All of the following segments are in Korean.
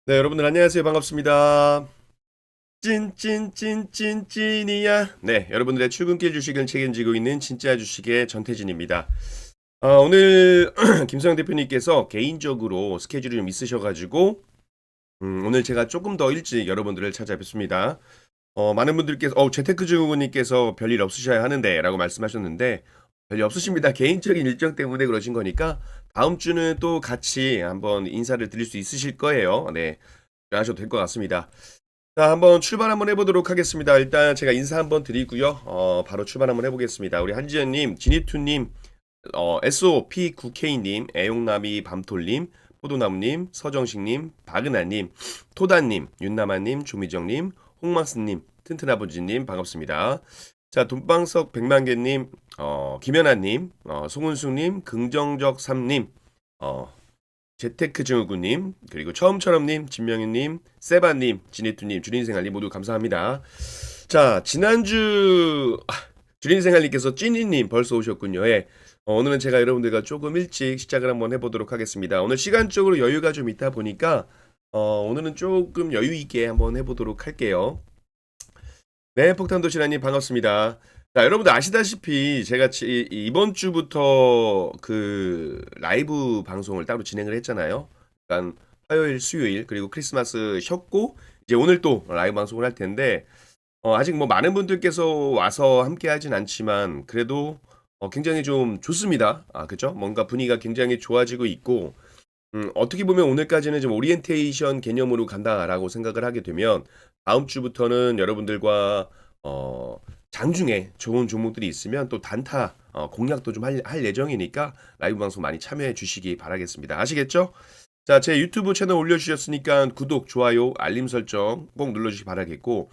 네, 여러분들 안녕하세요. 반갑습니다. 찐이야. 네, 여러분들의 출근길 주식을 책임지고 있는 진짜 주식의 전태진입니다. 오늘 김성현 대표님께서 개인적으로 스케줄이 좀 있으셔가지고 오늘 제가 조금 더 일찍 여러분들을 찾아뵙습니다. 많은 분들께서 재테크 증후군님께서 별일 없으셔야 하는데라고 말씀하셨는데 별일 없으십니다. 개인적인 일정 때문에 그러신 거니까 다음 주는 또 같이 한번 인사를 드릴 수 있으실 거예요. 네, 하셔도 될 것 같습니다. 자, 한번 출발 한번 해보도록 하겠습니다. 일단 제가 인사 한번 드리고요. 바로 출발 한번 해보겠습니다. 우리 한지연님, 지니투님, SOP9K님, 애용나비 밤톨님, 포도나무님, 서정식님, 박은하님, 토다님, 윤나마님, 조미정님, 홍마스님, 튼튼아버지님 반갑습니다. 자, 돈방석 백만개님, 김연아님, 송은숙님, 긍정적 삼님, 재테크 증후군님, 그리고 처음처럼님, 진명윤님, 세바님, 지니투님, 주린생활님 모두 감사합니다. 자, 지난주 주린생활님께서 찐이님 벌써 오셨군요. 예. 오늘은 제가 여러분들과 조금 일찍 시작을 한번 해보도록 하겠습니다. 오늘 시간적으로 여유가 좀 있다 보니까 오늘은 조금 여유 있게 한번 해보도록 할게요. 네, 폭탄도시라님 반갑습니다. 자, 여러분들 아시다시피 제가 이번 주부터 그 라이브 방송을 따로 진행을 했잖아요. 그러니까 화요일, 수요일 그리고 크리스마스 쉬었고 이제 오늘 또 라이브 방송을 할 텐데 아직 뭐 많은 분들께서 와서 함께 하진 않지만 그래도 굉장히 좀 좋습니다. 그죠? 뭔가 분위기가 굉장히 좋아지고 있고 어떻게 보면 오늘까지는 좀 오리엔테이션 개념으로 간다라고 생각을 하게 되면 다음 주부터는 여러분들과 장중에 좋은 종목들이 있으면 또 단타 공략도 좀 할 예정이니까 라이브 방송 많이 참여해 주시기 바라겠습니다. 아시겠죠? 자, 제 유튜브 채널 올려주셨으니까 구독, 좋아요, 알림 설정 꼭 눌러주시기 바라겠고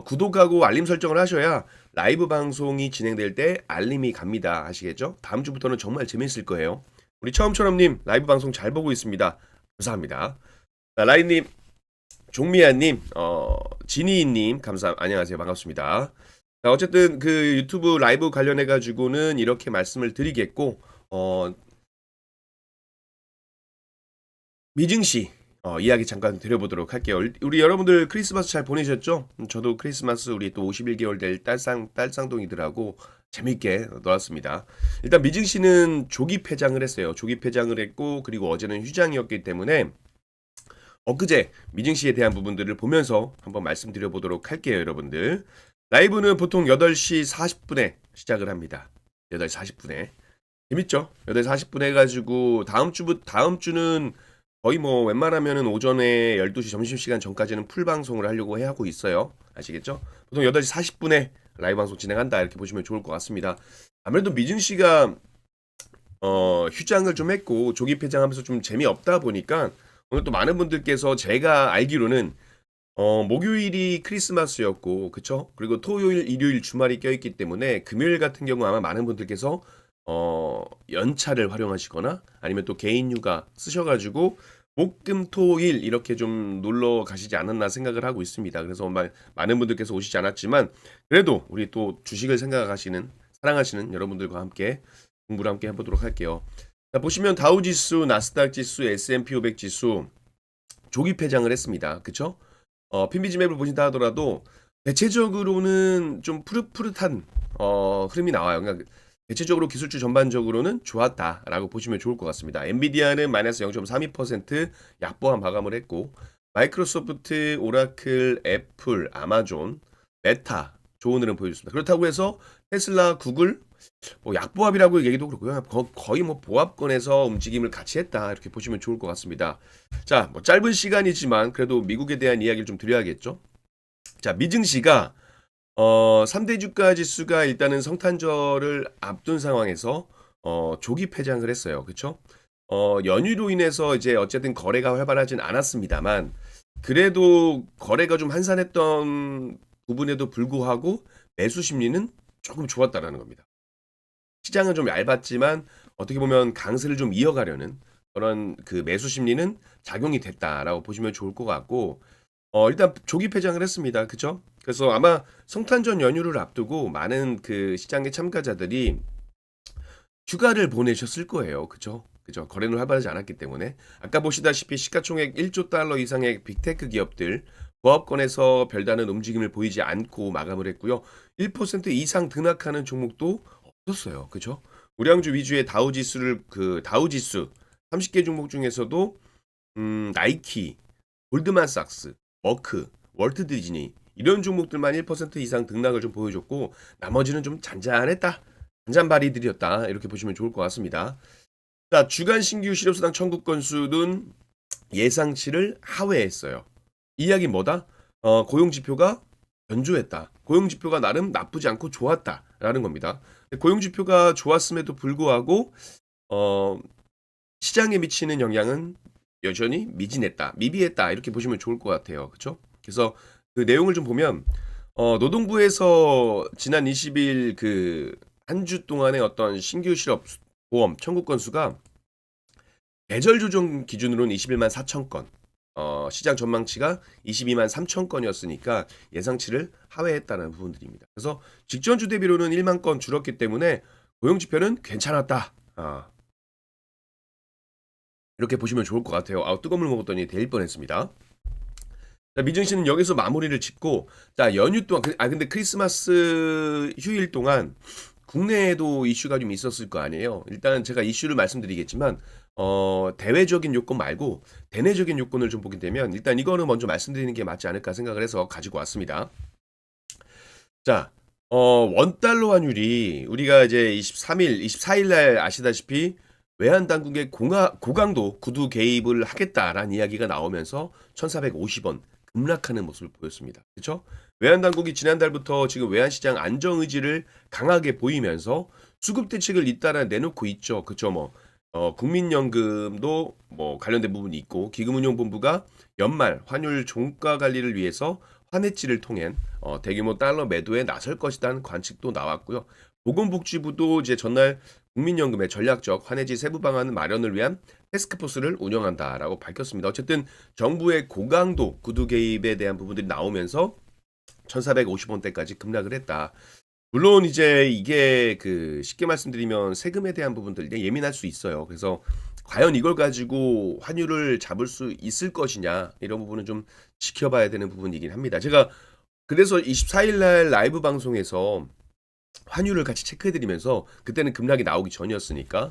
구독하고 알림 설정을 하셔야 라이브 방송이 진행될 때 알림이 갑니다. 아시겠죠? 다음 주부터는 정말 재밌을 거예요. 우리 처음처럼님 라이브 방송 잘 보고 있습니다. 감사합니다. 자, 라인님, 종미아님, 지니님 안녕하세요. 반갑습니다. 자, 어쨌든 그 유튜브 라이브 관련해 가지고는 이렇게 말씀을 드리겠고 미증시 이야기 잠깐 드려보도록 할게요. 우리 여러분들 크리스마스 잘 보내셨죠? 저도 크리스마스 우리 또 51개월 될 딸쌍둥이들하고 재밌게 놀았습니다. 일단 미증시는 조기 폐장을 했어요. 조기 폐장을 했고 그리고 어제는 휴장이었기 때문에 엊그제 미증시에 대한 부분들을 보면서 한번 말씀드려보도록 할게요, 여러분들. 라이브는 보통 8시 40분에 시작을 합니다. 8시 40분에. 재밌죠? 8시 40분 해가지고 다음 주는 거의 뭐 웬만하면은 오전에 12시 점심시간 전까지는 풀 방송을 하려고 하고 있어요. 아시겠죠? 보통 8시 40분에 라이브 방송 진행한다 이렇게 보시면 좋을 것 같습니다. 아무래도 미준 씨가 휴장을 좀 했고 조기 폐장하면서 좀 재미없다 보니까 오늘 또 많은 분들께서 제가 알기로는 목요일이 크리스마스였고 그쵸? 그리고 토요일, 일요일 주말이 껴있기 때문에 금요일 같은 경우 아마 많은 분들께서 연차를 활용하시거나 아니면 또 개인 휴가 쓰셔가지고 목금토일 이렇게 좀 놀러 가시지 않았나 생각을 하고 있습니다. 그래서 많은 분들께서 오시지 않았지만 그래도 우리 또 주식을 생각하시는 사랑하시는 여러분들과 함께 공부를 함께 해보도록 할게요. 자, 보시면 다우지수, 나스닥 지수, S&P 500 지수 조기 폐장을 했습니다. 그쵸? 핀비지맵을 보신다 하더라도 대체적으로는 좀 푸릇푸릇한 흐름이 나와요. 그러니까 대체적으로 기술주 전반적으로는 좋았다라고 보시면 좋을 것 같습니다. 엔비디아는 마이너스 0.32% 약보한 마감을 했고 마이크로소프트, 오라클, 애플, 아마존, 메타 좋은 흐름 보여줬습니다. 그렇다고 해서 테슬라, 구글 뭐 약보합이라고 얘기도 그렇고요. 거의 뭐 보합권에서 움직임을 같이 했다 이렇게 보시면 좋을 것 같습니다. 자, 뭐 짧은 시간이지만 그래도 미국에 대한 이야기를 좀 드려야겠죠. 자, 미증시가 3대 주가 지수가 일단은 성탄절을 앞둔 상황에서 조기 폐장을 했어요. 그쵸? 연휴로 인해서 이제 어쨌든 거래가 활발하진 않았습니다만 그래도 거래가 좀 한산했던 부분에도 불구하고 매수 심리는 조금 좋았다라는 겁니다. 시장은 좀 얇았지만 어떻게 보면 강세를 좀 이어가려는 그런 그 매수 심리는 작용이 됐다라고 보시면 좋을 것 같고 일단 조기 폐장을 했습니다. 그쵸? 그래서 아마 성탄절 연휴를 앞두고 많은 그 시장의 참가자들이 휴가를 보내셨을 거예요. 그쵸? 그죠? 거래는 활발하지 않았기 때문에. 아까 보시다시피 시가총액 1조 달러 이상의 빅테크 기업들 보합권에서 별다른 움직임을 보이지 않고 마감을 했고요. 1% 이상 등락하는 종목도 없었어요. 그죠? 우량주 위주의 다우지수 30개 종목 중에서도 나이키, 골드만삭스, 머크, 월트 디즈니 이런 종목들만 1% 이상 등락을 좀 보여줬고 나머지는 좀 잔잔했다. 잔잔바리들이었다. 이렇게 보시면 좋을 것 같습니다. 자, 주간 신규 실업수당 청구 건수는 예상치를 하회했어요. 이 이야기 뭐다? 고용 지표가 견조했다. 고용 지표가 나름 나쁘지 않고 좋았다라는 겁니다. 고용 지표가 좋았음에도 불구하고 시장에 미치는 영향은 여전히 미비했다 이렇게 보시면 좋을 것 같아요. 그렇죠? 그래서 그 내용을 좀 보면 노동부에서 지난 20일 그 한 주 동안의 어떤 신규 실업 보험 청구 건수가 계절 조정 기준으로는 21만 4천 건, 시장 전망치가 22만 3천 건이었으니까 예상치를 하회했다는 부분들입니다. 그래서 직전주 대비로는 1만 건 줄었기 때문에 고용 지표는 괜찮았다. 이렇게 보시면 좋을 것 같아요. 뜨거운 물 먹었더니 데일 뻔했습니다. 자, 미증시는 여기서 마무리를 짓고, 자, 연휴 동안, 근데 크리스마스 휴일 동안 국내에도 이슈가 좀 있었을 거 아니에요. 일단 제가 이슈를 말씀드리겠지만, 대외적인 요건 말고, 대내적인 요건을 좀 보게 되면, 일단 이거는 먼저 말씀드리는 게 맞지 않을까 생각을 해서 가지고 왔습니다. 자, 원달러 환율이 우리가 이제 24일 날 아시다시피 외환 당국의 고강도 구두 개입을 하겠다라는 이야기가 나오면서 1,450원 급락하는 모습을 보였습니다. 그렇죠? 외환 당국이 지난달부터 지금 외환 시장 안정 의지를 강하게 보이면서 수급 대책을 잇따라 내놓고 있죠. 그렇죠? 국민연금도 관련된 부분이 있고 기금운용본부가 연말 환율 종가 관리를 위해서 환해지를 통한 대규모 달러 매도에 나설 것이라는 관측도 나왔고요. 보건복지부도 이제 전날 국민연금의 전략적 환해지 세부 방안 마련을 위한 태스크포스를 운영한다라고 밝혔습니다. 어쨌든 정부의 고강도 구두 개입에 대한 부분들이 나오면서 1,450원대까지 급락을 했다. 물론 이제 이게 쉽게 말씀드리면 세금에 대한 부분들 예민할 수 있어요. 그래서 과연 이걸 가지고 환율을 잡을 수 있을 것이냐 이런 부분은 좀 지켜봐야 되는 부분이긴 합니다. 제가 그래서 24일 날 라이브 방송에서 환율을 같이 체크해드리면서 그때는 급락이 나오기 전이었으니까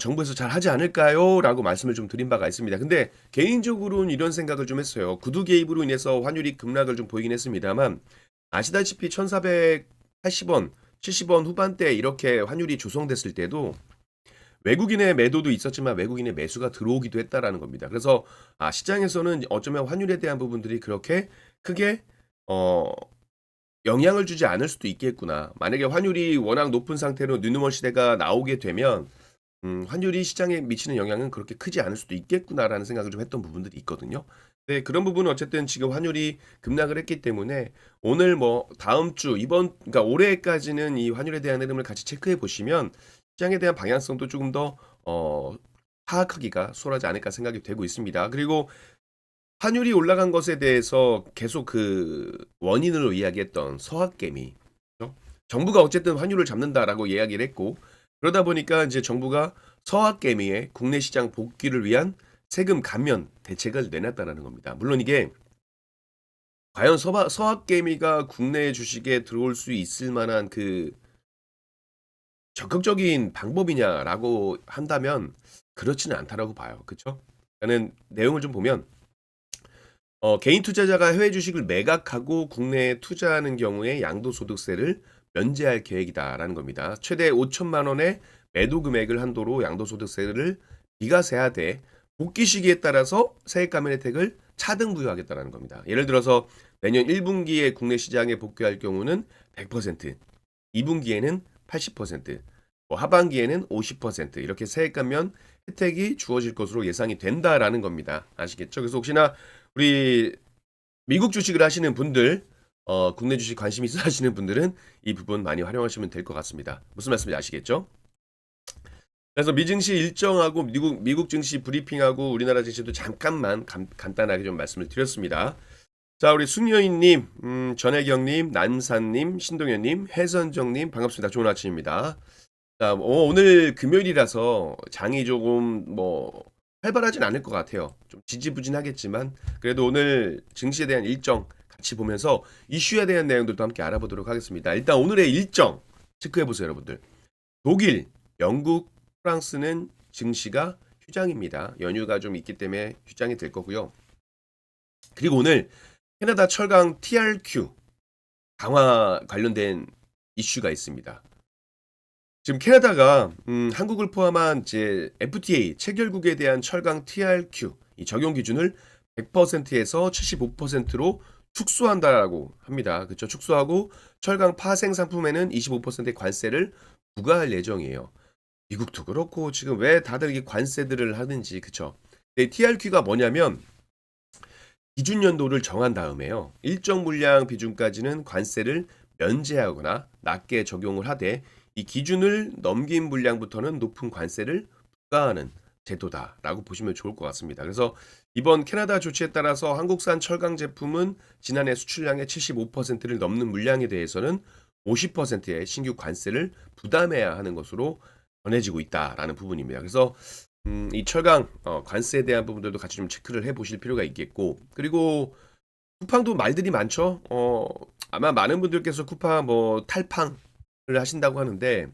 정부에서 잘 하지 않을까요? 라고 말씀을 좀 드린 바가 있습니다. 근데 개인적으로는 이런 생각을 좀 했어요. 구두 개입으로 인해서 환율이 급락을 좀 보이긴 했습니다만 아시다시피 1,480원, 70원 후반대 이렇게 환율이 조성됐을 때도 외국인의 매도도 있었지만 외국인의 매수가 들어오기도 했다라는 겁니다. 그래서 시장에서는 어쩌면 환율에 대한 부분들이 그렇게 크게 영향을 주지 않을 수도 있겠구나. 만약에 환율이 워낙 높은 상태로 뉴노멀 시대가 나오게 되면 환율이 시장에 미치는 영향은 그렇게 크지 않을 수도 있겠구나라는 생각을 좀 했던 부분들이 있거든요. 네, 그런 부분은 어쨌든 지금 환율이 급락을 했기 때문에 오늘 다음 주 그러니까 올해까지는 이 환율에 대한 흐름을 같이 체크해 보시면 시장에 대한 방향성도 조금 더 파악하기가 수월하지 않을까 생각이 되고 있습니다. 그리고 환율이 올라간 것에 대해서 계속 원인으로 이야기했던 서학개미. 그죠? 정부가 어쨌든 환율을 잡는다라고 이야기를 했고 그러다 보니까 이제 정부가 서학개미의 국내 시장 복귀를 위한 세금 감면 대책을 내놨다라는 겁니다. 물론 이게 과연 서학개미가 국내 주식에 들어올 수 있을 만한 적극적인 방법이냐라고 한다면 그렇지는 않다라고 봐요. 그렇죠? 저는 내용을 좀 보면 개인 투자자가 해외 주식을 매각하고 국내에 투자하는 경우에 양도소득세를 면제할 계획이다라는 겁니다. 최대 5천만 원의 매도 금액을 한도로 양도소득세를 비과세하되 복귀 시기에 따라서 세액 감면 혜택을 차등 부여하겠다라는 겁니다. 예를 들어서 내년 1분기에 국내 시장에 복귀할 경우는 100%, 2분기에는 80%, 하반기에는 50% 이렇게 세액 감면 혜택이 주어질 것으로 예상이 된다라는 겁니다. 아시겠죠? 그래서 혹시나 우리 미국 주식을 하시는 분들, 국내 주식 관심 있어 하시는 분들은 이 부분 많이 활용하시면 될 것 같습니다. 무슨 말씀인지 아시겠죠? 그래서 미증시 일정하고 미국 증시 브리핑하고 우리나라 증시도 잠깐만 간단하게 좀 말씀을 드렸습니다. 자, 우리 숙녀인님, 전혜경님, 난사님, 신동현님, 해선정님 반갑습니다. 좋은 아침입니다. 자, 오늘 금요일이라서 장이 조금 뭐 활발하진 않을 것 같아요. 좀 지지부진하겠지만 그래도 오늘 증시에 대한 일정 같이 보면서 이슈에 대한 내용들도 함께 알아보도록 하겠습니다. 일단 오늘의 일정 체크해 보세요, 여러분들. 독일, 영국, 프랑스는 증시가 휴장입니다. 연휴가 좀 있기 때문에 휴장이 될 거고요. 그리고 오늘 캐나다 철강 TRQ 강화 관련된 이슈가 있습니다. 지금 캐나다가 한국을 포함한 이제 FTA 체결국에 대한 철강 TRQ 이 적용 기준을 100%에서 75%로 축소한다라고 합니다. 그렇죠? 축소하고 철강 파생 상품에는 25%의 관세를 부과할 예정이에요. 미국도 그렇고 지금 왜 다들 이게 관세들을 하는지 그쵸? TRQ가 뭐냐면 기준 연도를 정한 다음에요. 일정 물량 비중까지는 관세를 면제하거나 낮게 적용을 하되 이 기준을 넘긴 물량부터는 높은 관세를 부과하는 제도다라고 보시면 좋을 것 같습니다. 그래서 이번 캐나다 조치에 따라서 한국산 철강 제품은 지난해 수출량의 75%를 넘는 물량에 대해서는 50%의 신규 관세를 부담해야 하는 것으로 전해지고 있다라는 부분입니다. 그래서 이 철강 관세에 대한 부분들도 같이 좀 체크를 해 보실 필요가 있겠고 그리고 쿠팡도 말들이 많죠. 아마 많은 분들께서 쿠팡 뭐 탈팡을 하신다고 하는데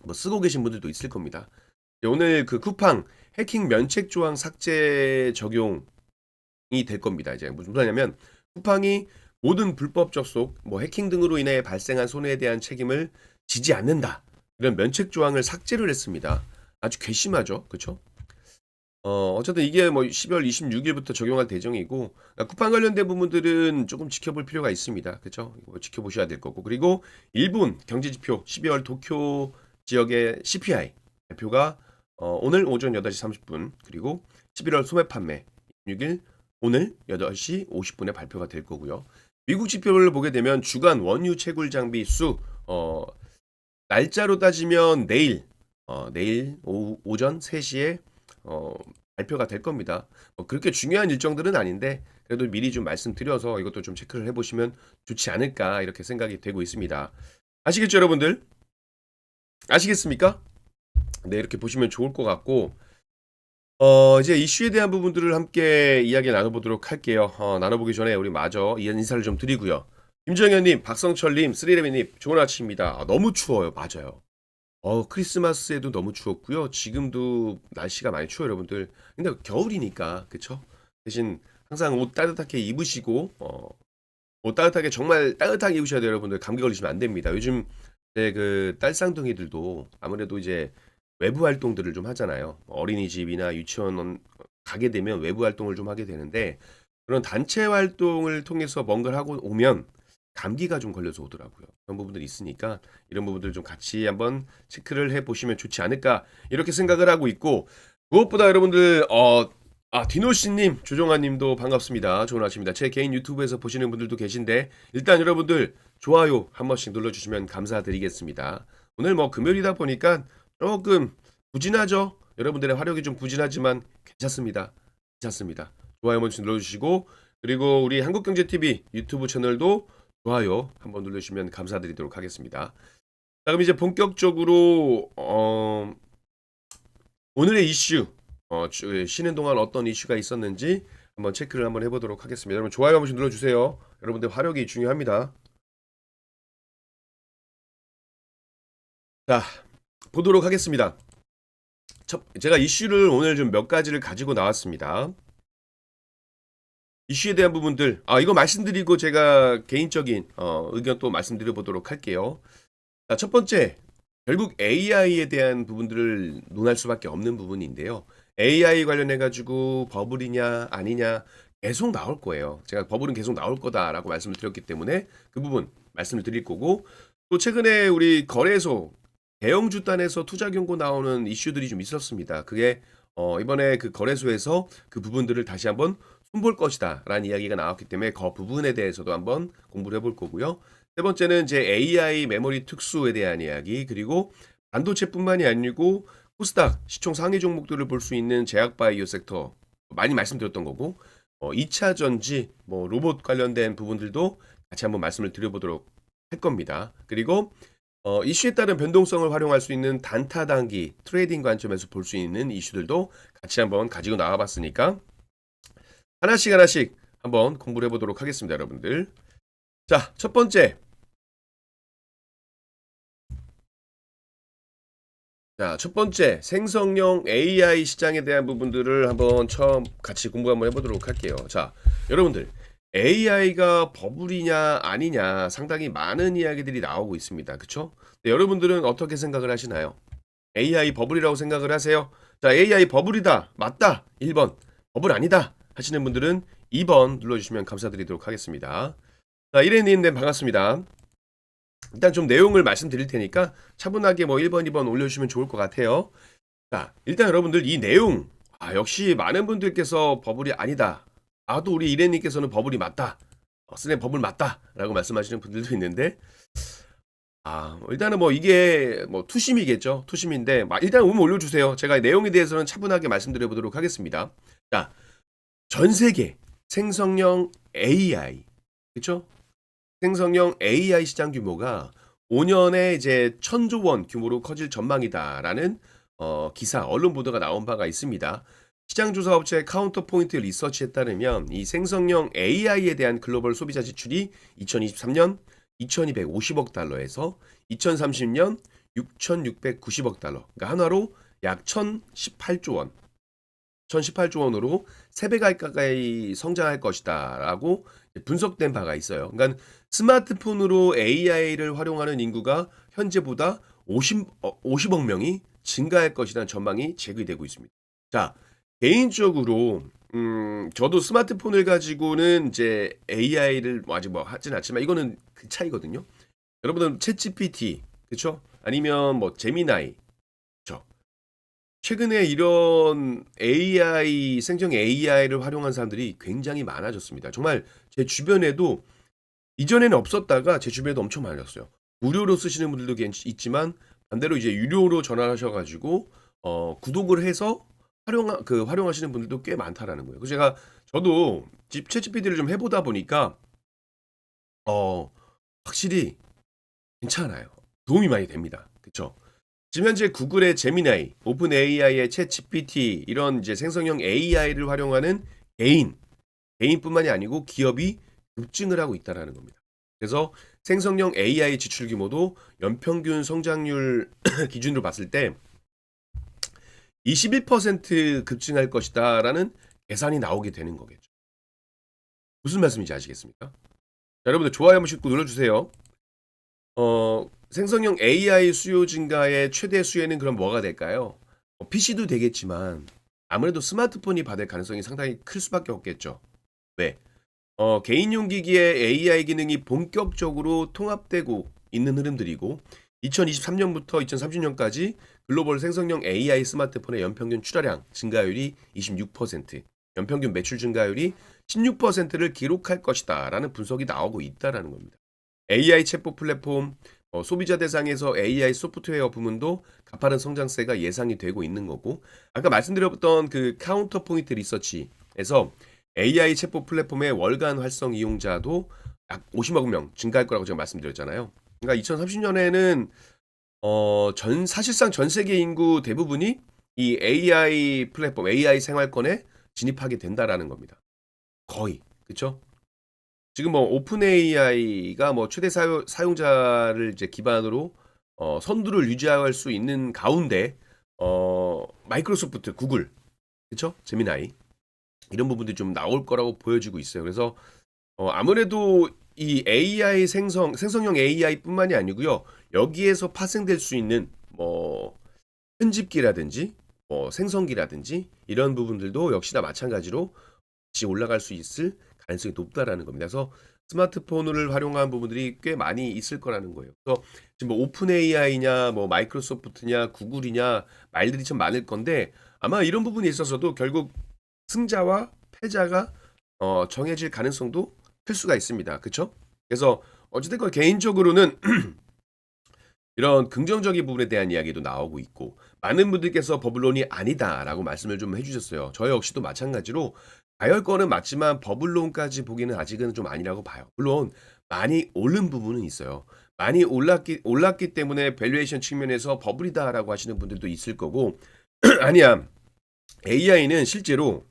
뭐 쓰고 계신 분들도 있을 겁니다. 오늘 그 쿠팡 해킹 면책 조항 삭제 적용이 될 겁니다. 이제 무슨 말이냐면 쿠팡이 모든 불법 접속, 뭐 해킹 등으로 인해 발생한 손해에 대한 책임을 지지 않는다. 이런 면책 조항을 삭제를 했습니다. 아주 괘씸하죠. 그렇죠? 어쨌든 이게 뭐 12월 26일부터 적용할 예정이고 그러니까 쿠팡 관련된 부분들은 조금 지켜볼 필요가 있습니다. 그렇죠? 이거 지켜보셔야 될 거고 그리고 일본 경제 지표 12월 도쿄 지역의 CPI 발표가 오늘 오전 8시 30분 그리고 11월 소매 판매 26일 오늘 8시 50분에 발표가 될 거고요. 미국 지표를 보게 되면 주간 원유 채굴 장비 수 날짜로 따지면 내일 오전 3시에 발표가 될 겁니다. 그렇게 중요한 일정들은 아닌데 그래도 미리 좀 말씀드려서 이것도 좀 체크를 해보시면 좋지 않을까 이렇게 생각이 되고 있습니다. 아시겠죠, 여러분들? 아시겠습니까? 네, 이렇게 보시면 좋을 것 같고 이제 이슈에 대한 부분들을 함께 이야기 나눠보도록 할게요. 나눠보기 전에 우리 마저 인사를 좀 드리고요. 김정현님, 박성철님, 쓰리레미님, 좋은 아침입니다. 너무 추워요. 맞아요. 크리스마스에도 너무 추웠고요. 지금도 날씨가 많이 추워요, 여러분들. 근데 겨울이니까, 그쵸? 대신 항상 옷 따뜻하게 입으시고, 옷 따뜻하게, 정말 따뜻하게 입으셔야 돼요, 여러분들. 감기 걸리시면 안 됩니다. 요즘, 이제 그 딸쌍둥이들도 아무래도 이제 외부 활동들을 좀 하잖아요. 어린이집이나 유치원 가게 되면 외부 활동을 좀 하게 되는데, 그런 단체 활동을 통해서 뭔가를 하고 오면 감기가 좀 걸려서 오더라고요. 그런 부분들이 있으니까 이런 부분들 좀 같이 한번 체크를 해 보시면 좋지 않을까 이렇게 생각을 하고 있고 무엇보다 여러분들 디노씨님, 조종아님도 반갑습니다. 좋은 아침입니다. 제 개인 유튜브에서 보시는 분들도 계신데 일단 여러분들 좋아요 한 번씩 눌러주시면 감사드리겠습니다. 오늘 뭐 금요일이다 보니까 조금 부진하죠. 여러분들의 화력이 좀 부진하지만 괜찮습니다. 괜찮습니다. 좋아요 한 번씩 눌러주시고 그리고 우리 한국경제TV 유튜브 채널도 좋아요 한번 눌러주시면 감사드리도록 하겠습니다. 자, 그럼 이제 본격적으로 오늘의 이슈 쉬는 동안 어떤 이슈가 있었는지 한번 체크를 한번 해보도록 하겠습니다. 여러분 좋아요 한 번씩 눌러주세요. 여러분들 화력이 중요합니다. 자, 보도록 하겠습니다. 제가 이슈를 오늘 좀 몇 가지를 가지고 나왔습니다. 이슈에 대한 부분들 이거 말씀드리고 제가 개인적인 의견 또 말씀드려 보도록 할게요. 자, 첫 번째 결국 AI에 대한 부분들을 논할 수밖에 없는 부분인데요. AI 관련해 가지고 버블이냐 아니냐 계속 나올 거예요. 제가 버블은 계속 나올 거다라고 말씀을 드렸기 때문에 그 부분 말씀을 드릴 거고 또 최근에 우리 거래소 대형주 단에서 투자 경고 나오는 이슈들이 좀 있었습니다. 그게 이번에 그 거래소에서 그 부분들을 다시 한번 손볼 것이다 라는 이야기가 나왔기 때문에 그 부분에 대해서도 한번 공부를 해볼 거고요. 세 번째는 이제 AI 메모리 특수에 대한 이야기 그리고 반도체뿐만이 아니고 코스닥 시총 상위 종목들을 볼 수 있는 제약바이오 섹터 많이 말씀드렸던 거고 2차 전지 뭐 로봇 관련된 부분들도 같이 한번 말씀을 드려보도록 할 겁니다. 그리고 이슈에 따른 변동성을 활용할 수 있는 단타 단기 트레이딩 관점에서 볼 수 있는 이슈들도 같이 한번 가지고 나와 봤으니까 하나씩 하나씩 한번 공부를 해보도록 하겠습니다, 여러분들. 자, 첫 번째. 자, 첫 번째 생성형 AI 시장에 대한 부분들을 한번 처음 같이 공부 한번 해보도록 할게요. 자, 여러분들 AI가 버블이냐 아니냐 상당히 많은 이야기들이 나오고 있습니다. 그쵸? 네, 여러분들은 어떻게 생각을 하시나요? AI 버블이라고 생각을 하세요? 자, AI 버블이다. 맞다. 1번. 버블 아니다. 하시는 분들은 2번 눌러주시면 감사드리도록 하겠습니다. 자, 이래님 반갑습니다. 일단 좀 내용을 말씀드릴 테니까 차분하게 뭐 1번, 2번 올려주시면 좋을 것 같아요. 자, 일단 여러분들 이 내용, 역시 많은 분들께서 버블이 아니다. 또 우리 이래님께서는 버블이 맞다. 스냅 버블 맞다. 라고 말씀하시는 분들도 있는데, 일단은 뭐 이게 뭐 투심이겠죠. 투심인데, 일단 올려주세요. 제가 내용에 대해서는 차분하게 말씀드려 보도록 하겠습니다. 자, 전 세계 생성형 AI, 그쵸? 생성형 AI 시장 규모가 5년에 이제 1,000조 원 규모로 커질 전망이다라는 기사, 언론 보도가 나온 바가 있습니다. 시장 조사 업체 카운터포인트 리서치에 따르면 이 생성형 AI에 대한 글로벌 소비자 지출이 2023년 2,250억 달러에서 2030년 6,690억 달러, 그러니까 한화로 약 1,018조 원, 1,018조 원으로 3배 가까이 성장할 것이다라고 분석된 바가 있어요. 그러니까 스마트폰으로 AI를 활용하는 인구가 현재보다 50억 명이 증가할 것이라는 전망이 제기되고 있습니다. 자, 개인적으로 저도 스마트폰을 가지고는 이제 AI를 아직 뭐 하진 않지만 이거는 그 차이거든요. 여러분은 챗GPT, 그렇죠? 아니면 뭐 제미나이, 그렇죠? 최근에 이런 AI, 생성 AI를 활용한 사람들이 굉장히 많아졌습니다. 정말 제 주변에도 이전에는 없었다가 제 주변에도 엄청 많아졌어요. 무료로 쓰시는 분들도 있지만 반대로 이제 유료로 전환하셔가지고 구독을 해서 활용하시는 분들도 꽤 많다라는 거예요. 그래서 저도 챗GPT를 좀 해보다 보니까 확실히 괜찮아요. 도움이 많이 됩니다. 그렇죠? 지금 현재 구글의 제미나이, 오픈 AI의 챗GPT 이런 이제 생성형 AI를 활용하는 개인뿐만이 아니고 기업이 급증을 하고 있다라는 겁니다. 그래서 생성형 AI 지출 규모도 연평균 성장률 기준으로 봤을 때 21% 급증할 것이다라는 계산이 나오게 되는 거겠죠. 무슨 말씀인지 아시겠습니까? 자, 여러분들 좋아요 한 번씩 눌러주세요. 생성형 AI 수요 증가의 최대 수혜는 그럼 뭐가 될까요? PC도 되겠지만 아무래도 스마트폰이 받을 가능성이 상당히 클 수밖에 없겠죠. 왜? 개인용 기기에 AI 기능이 본격적으로 통합되고 있는 흐름들이고 2023년부터 2030년까지 글로벌 생성형 AI 스마트폰의 연평균 출하량 증가율이 26%, 연평균 매출 증가율이 16%를 기록할 것이다 라는 분석이 나오고 있다라는 겁니다. AI 챗봇 플랫폼, 소비자 대상에서 AI 소프트웨어 부문도 가파른 성장세가 예상이 되고 있는 거고, 아까 말씀드렸던 그 카운터 포인트 리서치에서 AI 챗봇 플랫폼의 월간 활성 이용자도 약 50억 명 증가할 거라고 제가 말씀드렸잖아요. 그러니까 2030년에는 사실상 전 세계 인구 대부분이 이 AI 플랫폼, AI 생활권에 진입하게 된다라는 겁니다. 거의, 그렇죠? 지금 뭐 오픈 AI가 뭐 최대 사용자를 이제 기반으로 선두를 유지할 수 있는 가운데 마이크로소프트, 구글, 그렇죠? 제미나이 이런 부분들이 좀 나올 거라고 보여지고 있어요. 그래서 아무래도 이 AI 생성형 AI뿐만이 아니고요. 여기에서 파생될 수 있는 뭐 편집기라든지 뭐 생성기라든지 이런 부분들도 역시나 마찬가지로 같이 올라갈 수 있을 가능성이 높다라는 겁니다. 그래서 스마트폰을 활용한 부분들이 꽤 많이 있을 거라는 거예요. 그래서 지금 뭐 오픈 AI냐, 뭐 마이크로소프트냐, 구글이냐 말들이 참 많을 건데 아마 이런 부분에 있어서도 결국 승자와 패자가 정해질 가능성도 클 수가 있습니다. 그렇죠? 그래서 어찌됐건 개인적으로는 이런 긍정적인 부분에 대한 이야기도 나오고 있고 많은 분들께서 버블론이 아니다라고 말씀을 좀 해주셨어요. 저 역시도 마찬가지로 가열 거는 맞지만 버블론까지 보기는 아직은 좀 아니라고 봐요. 물론 많이 오른 부분은 있어요. 많이 올랐기 때문에 밸류에이션 측면에서 버블이다라고 하시는 분들도 있을 거고 아니야. AI는 실제로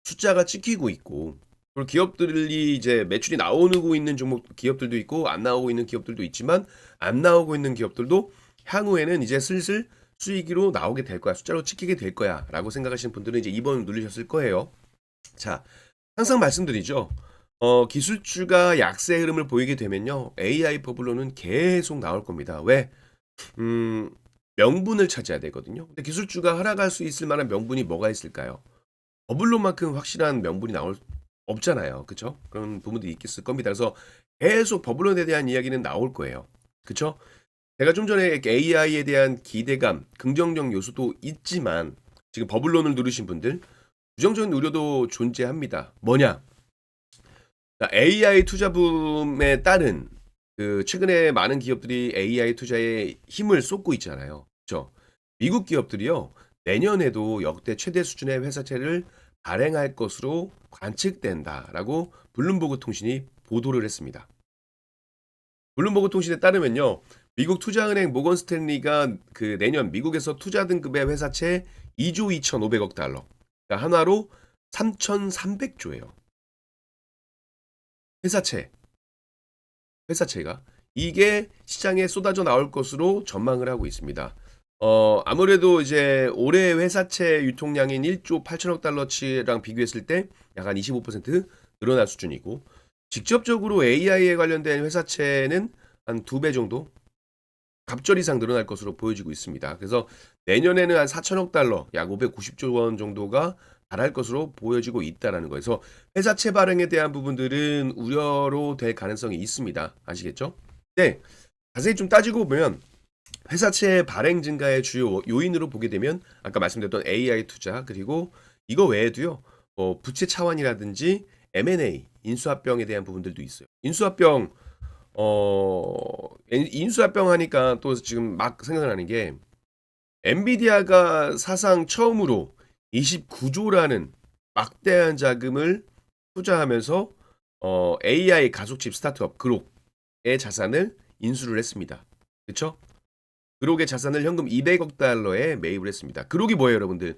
숫자가 찍히고 있고 그리고 기업들이 이제 매출이 나오고 있는 종목 기업들도 있고 안 나오고 있는 기업들도 있지만 안 나오고 있는 기업들도 향후에는 이제 슬슬 수익으로 나오게 될 거야. 숫자로 찍히게 될 거야라고 생각하시는 분들은 이제 2번 누르셨을 거예요. 자, 항상 말씀드리죠. 기술주가 약세 흐름을 보이게 되면요. AI 버블로는 계속 나올 겁니다. 왜? 음, 명분을 찾아야 되거든요. 근데 기술주가 하락할 수 있을 만한 명분이 뭐가 있을까요? 버블로만큼 확실한 명분이 나올 없잖아요. 그쵸? 그런 부분들이 있을 겁니다. 그래서 계속 버블론에 대한 이야기는 나올 거예요. 그쵸? 제가 좀 전에 AI에 대한 기대감, 긍정적 요소도 있지만 지금 버블론을 누르신 분들 부정적인 우려도 존재합니다. 뭐냐? AI 투자붐에 따른 그 최근에 많은 기업들이 AI 투자에 힘을 쏟고 있잖아요. 그죠? 미국 기업들이요. 내년에도 역대 최대 수준의 회사채를 발행할 것으로 관측된다라고 블룸버그 통신이 보도를 했습니다. 블룸버그 통신에 따르면요. 미국 투자은행 모건 스탠리가 그 내년 미국에서 투자 등급의 회사채 2조 2,500억 달러. 그러니까 한화로 3,300조예요. 회사채가 이게 시장에 쏟아져 나올 것으로 전망을 하고 있습니다. 아무래도 이제 올해 회사채 유통량인 1조 8천억 달러치랑 비교했을 때 약 한 25% 늘어날 수준이고 직접적으로 AI에 관련된 회사채는 한 2배 정도 갑절 이상 늘어날 것으로 보여지고 있습니다. 그래서 내년에는 한 4천억 달러, 약 590조 원 정도가 달할 것으로 보여지고 있다라는 거예요. 그래서 회사채 발행에 대한 부분들은 우려로 될 가능성이 있습니다. 아시겠죠? 네. 자세히 좀 따지고 보면 회사채 발행 증가의 주요 요인으로 보게 되면 아까 말씀드렸던 AI 투자 그리고 이거 외에도요. 부채 차환이라든지 M&A 인수합병에 대한 부분들도 있어요. 인수합병 하니까 또 지금 막 생각나는 게 엔비디아가 사상 처음으로 29조라는 막대한 자금을 투자하면서 AI 가속칩 스타트업 그록의 자산을 인수를 했습니다. 그렇죠? 그록의 자산을 현금 200억 달러에 매입을 했습니다. 그록이 뭐예요, 여러분들?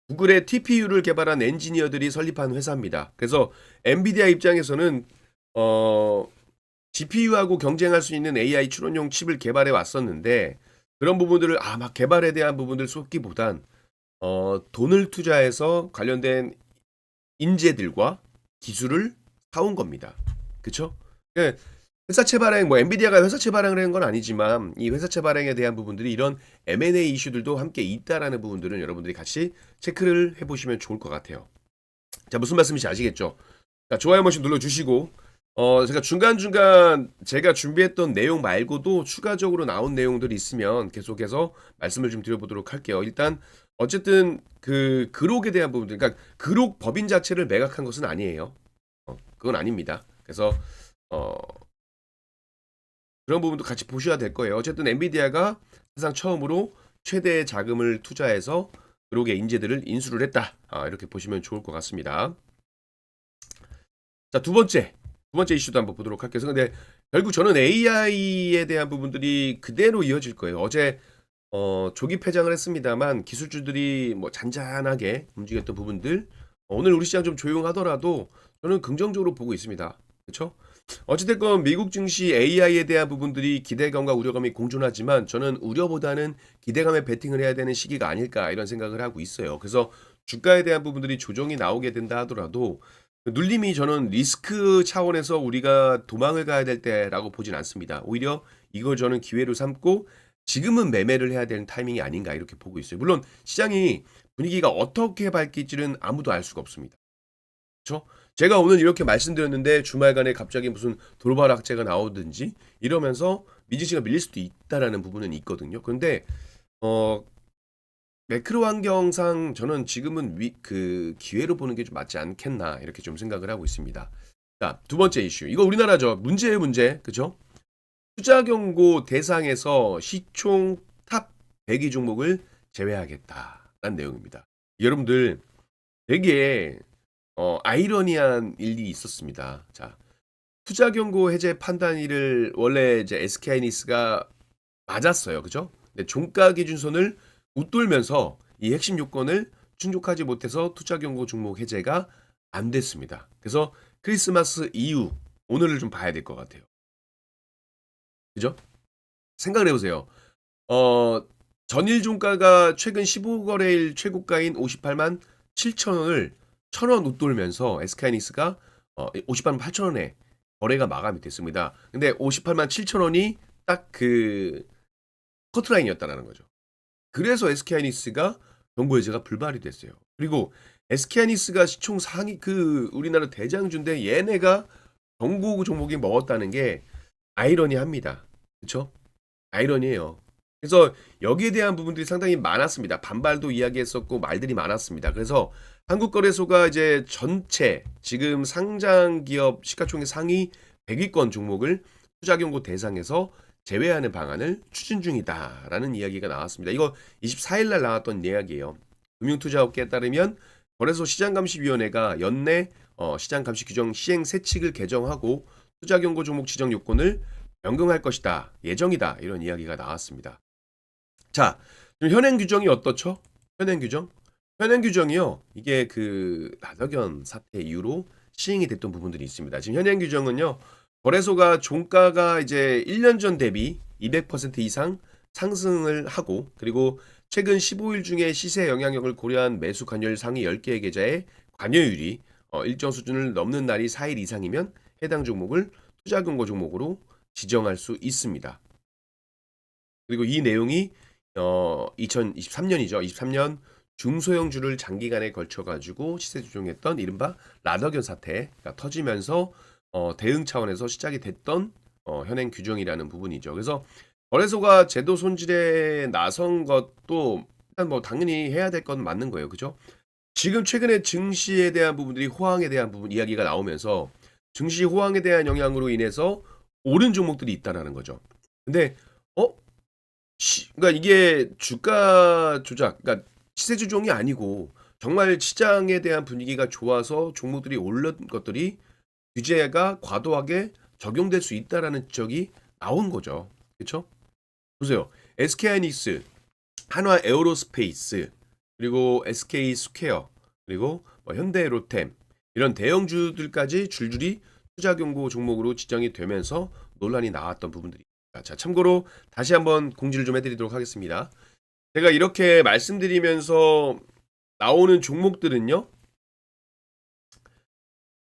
구글의 TPU를 개발한 엔지니어들이 설립한 회사입니다. 그래서 엔비디아 입장에서는 GPU하고 경쟁할 수 있는 AI 추론용 칩을 개발해 왔었는데 그런 부분들을 막 개발에 대한 부분들 쏟기보단 돈을 투자해서 관련된 인재들과 기술을 사온 겁니다. 그쵸? 그 회사채 발행, 뭐 엔비디아가 회사채 발행을 한 건 아니지만 이 회사채 발행에 대한 부분들이 이런 M&A 이슈들도 함께 있다라는 부분들은 여러분들이 같이 체크를 해보시면 좋을 것 같아요. 자, 무슨 말씀인지 아시겠죠? 자, 좋아요 한 번씩 눌러주시고 제가 중간중간 제가 준비했던 내용 말고도 추가적으로 나온 내용들이 있으면 계속해서 말씀을 좀 드려보도록 할게요. 일단 어쨌든 그 그록에 대한 부분들, 그러니까 그록 법인 자체를 매각한 것은 아니에요. 그건 아닙니다. 그래서 어, 그런 부분도 같이 보셔야 될 거예요. 어쨌든 엔비디아가 사상 처음으로 최대의 자금을 투자해서 그록의 인재들을 인수를 했다. 이렇게 보시면 좋을 것 같습니다. 자, 두 번째 이슈도 한번 보도록 할게요. 근데 결국 저는 AI에 대한 부분들이 그대로 이어질 거예요. 어제 조기 폐장을 했습니다만 기술주들이 뭐 잔잔하게 움직였던 부분들 오늘 우리 시장 좀 조용하더라도 저는 긍정적으로 보고 있습니다. 그렇죠? 어찌됐건 미국 증시 AI에 대한 부분들이 기대감과 우려감이 공존하지만 저는 우려보다는 기대감에 베팅을 해야 되는 시기가 아닐까 이런 생각을 하고 있어요. 그래서 주가에 대한 부분들이 조정이 나오게 된다 하더라도 눌림이 저는 리스크 차원에서 우리가 도망을 가야 될 때라고 보진 않습니다. 오히려 이걸 저는 기회로 삼고 지금은 매매를 해야 되는 타이밍이 아닌가 이렇게 보고 있어요. 물론 시장이 분위기가 어떻게 바뀔지는 아무도 알 수가 없습니다. 그렇죠? 제가 오늘 이렇게 말씀드렸는데 주말간에 갑자기 무슨 돌발 악재가 나오든지 이러면서 미지수가 밀릴 수도 있다라는 부분은 있거든요. 그런데 매크로 환경상 저는 지금은 그 기회로 보는 게 좀 맞지 않겠나 이렇게 좀 생각을 하고 있습니다. 자, 두 번째 이슈. 이거 우리나라죠. 문제예요, 문제. 그죠? 투자 경고 대상에서 시총 탑 100위 종목을 제외하겠다라는 내용입니다. 여러분들 되게 아이러니한 일이 있었습니다. 자, 투자 경고 해제 판단일을 원래 이제 SK하이닉스가 맞았어요. 그죠? 근데 종가 기준선을 웃돌면서 이 핵심 요건을 충족하지 못해서 투자 경고 종목 해제가 안 됐습니다. 그래서 크리스마스 이후 오늘을 좀 봐야 될 것 같아요. 그죠? 생각을 해보세요. 어, 전일 종가가 최근 15거래일 최고가인 58만 7천 원을 1,000원 웃돌면서 SK하이닉스가 58만 8천 원에 거래가 마감이 됐습니다. 근데 58만 7천 원이 딱 그 커트라인이었다라는 거죠. 그래서 SK하이닉스가 경고 해제가 불발이 됐어요. 그리고 SK하이닉스가 시총 상위 그 우리나라 대장주인데 얘네가 경고 종목이 먹었다는 게 아이러니합니다. 그렇죠? 아이러니해요. 그래서 여기에 대한 부분들이 상당히 많았습니다. 반발도 이야기했었고 말들이 많았습니다. 그래서 한국거래소가 이제 전체 지금 상장 기업 시가총액 상위 100위권 종목을 투자 경고 대상에서 제외하는 방안을 추진 중이다라는 이야기가 나왔습니다. 이거 24일 날 나왔던 이야기예요. 금융투자업계에 따르면 거래소 시장감시위원회가 연내 시장감시 규정 시행 세칙을 개정하고 투자 경고 종목 지정 요건을 변경할 것이다. 예정이다. 이런 이야기가 나왔습니다. 자, 지금 현행 규정이 어떻죠? 현행 규정? 현행 규정이요. 이게 그 라더견 사태 이후로 시행이 됐던 부분들이 있습니다. 지금 현행 규정은요. 거래소가 종가가 이제 1년 전 대비 200% 이상 상승을 하고 그리고 최근 15일 중에 시세 영향력을 고려한 매수 관여율 상위 10개의 계좌의 관여율이 일정 수준을 넘는 날이 4일 이상이면 해당 종목을 투자 경고 종목으로 지정할 수 있습니다. 그리고 이 내용이 2023년이죠. 23년 중소형주를 장기간에 걸쳐 가지고 시세 조정했던 이른바 라더견 사태가 터지면서 대응 차원에서 시작이 됐던 현행 규정이라는 부분이죠. 그래서 거래소가 제도 손질에 나선 것도 일단 뭐 당연히 해야 될 건 맞는 거예요. 그죠? 지금 최근에 증시에 대한 부분들이 호황에 대한 부분 이야기가 나오면서 증시 호황에 대한 영향으로 인해서 오른 종목들이 있다라는 거죠. 근데 어? 그러니까 이게 주가 조작, 그러니까 시세 조정이 아니고 정말 시장에 대한 분위기가 좋아서 종목들이 오른 것들이 규제가 과도하게 적용될 수 있다라는 지적이 나온 거죠. 그렇죠? 보세요. SK하이닉스, 한화 에어로스페이스, 그리고 SK 스퀘어, 그리고 뭐 현대 로템 이런 대형주들까지 줄줄이 투자 경고 종목으로 지정이 되면서 논란이 나왔던 부분들이 있습니다. 자, 참고로 다시 한번 공지를 좀 해드리도록 하겠습니다. 제가 이렇게 말씀드리면서 나오는 종목들은요.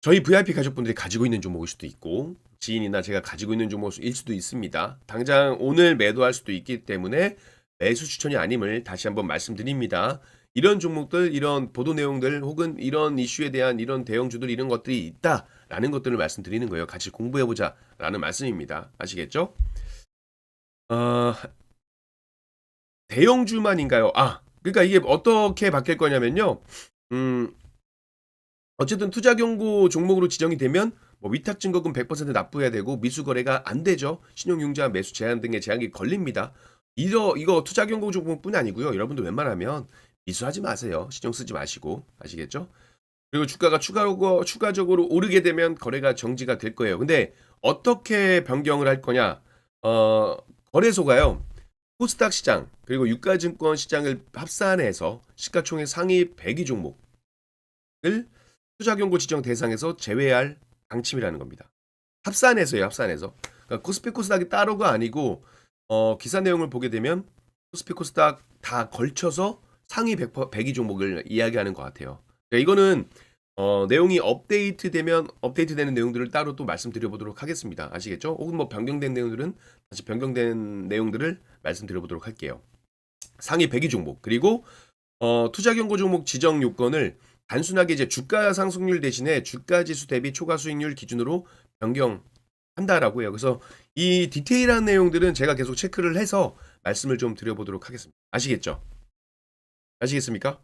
저희 VIP 가족분들이 가지고 있는 종목일 수도 있고 지인이나 제가 가지고 있는 종목일 수도 있습니다. 당장 오늘 매도할 수도 있기 때문에 매수 추천이 아님을 다시 한번 말씀드립니다. 이런 종목들, 이런 보도 내용들 혹은 이런 이슈에 대한 이런 대형주들 이런 것들이 있다라는 것들을 말씀드리는 거예요. 같이 공부해보자 라는 말씀입니다. 아시겠죠? 대형주만인가요? 그러니까 이게 어떻게 바뀔 거냐면요. 어쨌든 투자 경고 종목으로 지정이 되면 뭐 위탁 증거금 100% 납부해야 되고 미수 거래가 안 되죠. 신용융자 매수 제한 등의 제한이 걸립니다. 이거 투자 경고 종목뿐 아니고요. 여러분들 웬만하면 미수하지 마세요. 신경 쓰지 마시고 아시겠죠? 그리고 주가가 추가적으로 오르게 되면 거래가 정지가 될 거예요. 근데 어떻게 변경을 할 거냐? 거래소가요. 코스닥 시장 그리고 유가증권 시장을 합산해서 시가총액 상위 100위 종목을 투자 경고 지정 대상에서 제외할 방침이라는 겁니다. 합산해서요, 합산해서. 그러니까 코스피 코스닥이 따로가 아니고 기사 내용을 보게 되면 코스피 코스닥 다 걸쳐서 상위 100위 종목을 이야기하는 것 같아요. 그러니까 이거는 내용이 업데이트되는 내용들을 따로 또 말씀드려보도록 하겠습니다. 아시겠죠? 혹은 뭐 변경된 내용들은 다시 변경된 내용들을 말씀드려보도록 할게요. 상위 100위 종목 그리고 투자 경고 종목 지정 요건을 단순하게 이제 주가 상승률 대신에 주가 지수 대비 초과 수익률 기준으로 변경한다라고 해요. 그래서 이 디테일한 내용들은 제가 계속 체크를 해서 말씀을 좀 드려보도록 하겠습니다. 아시겠죠? 아시겠습니까?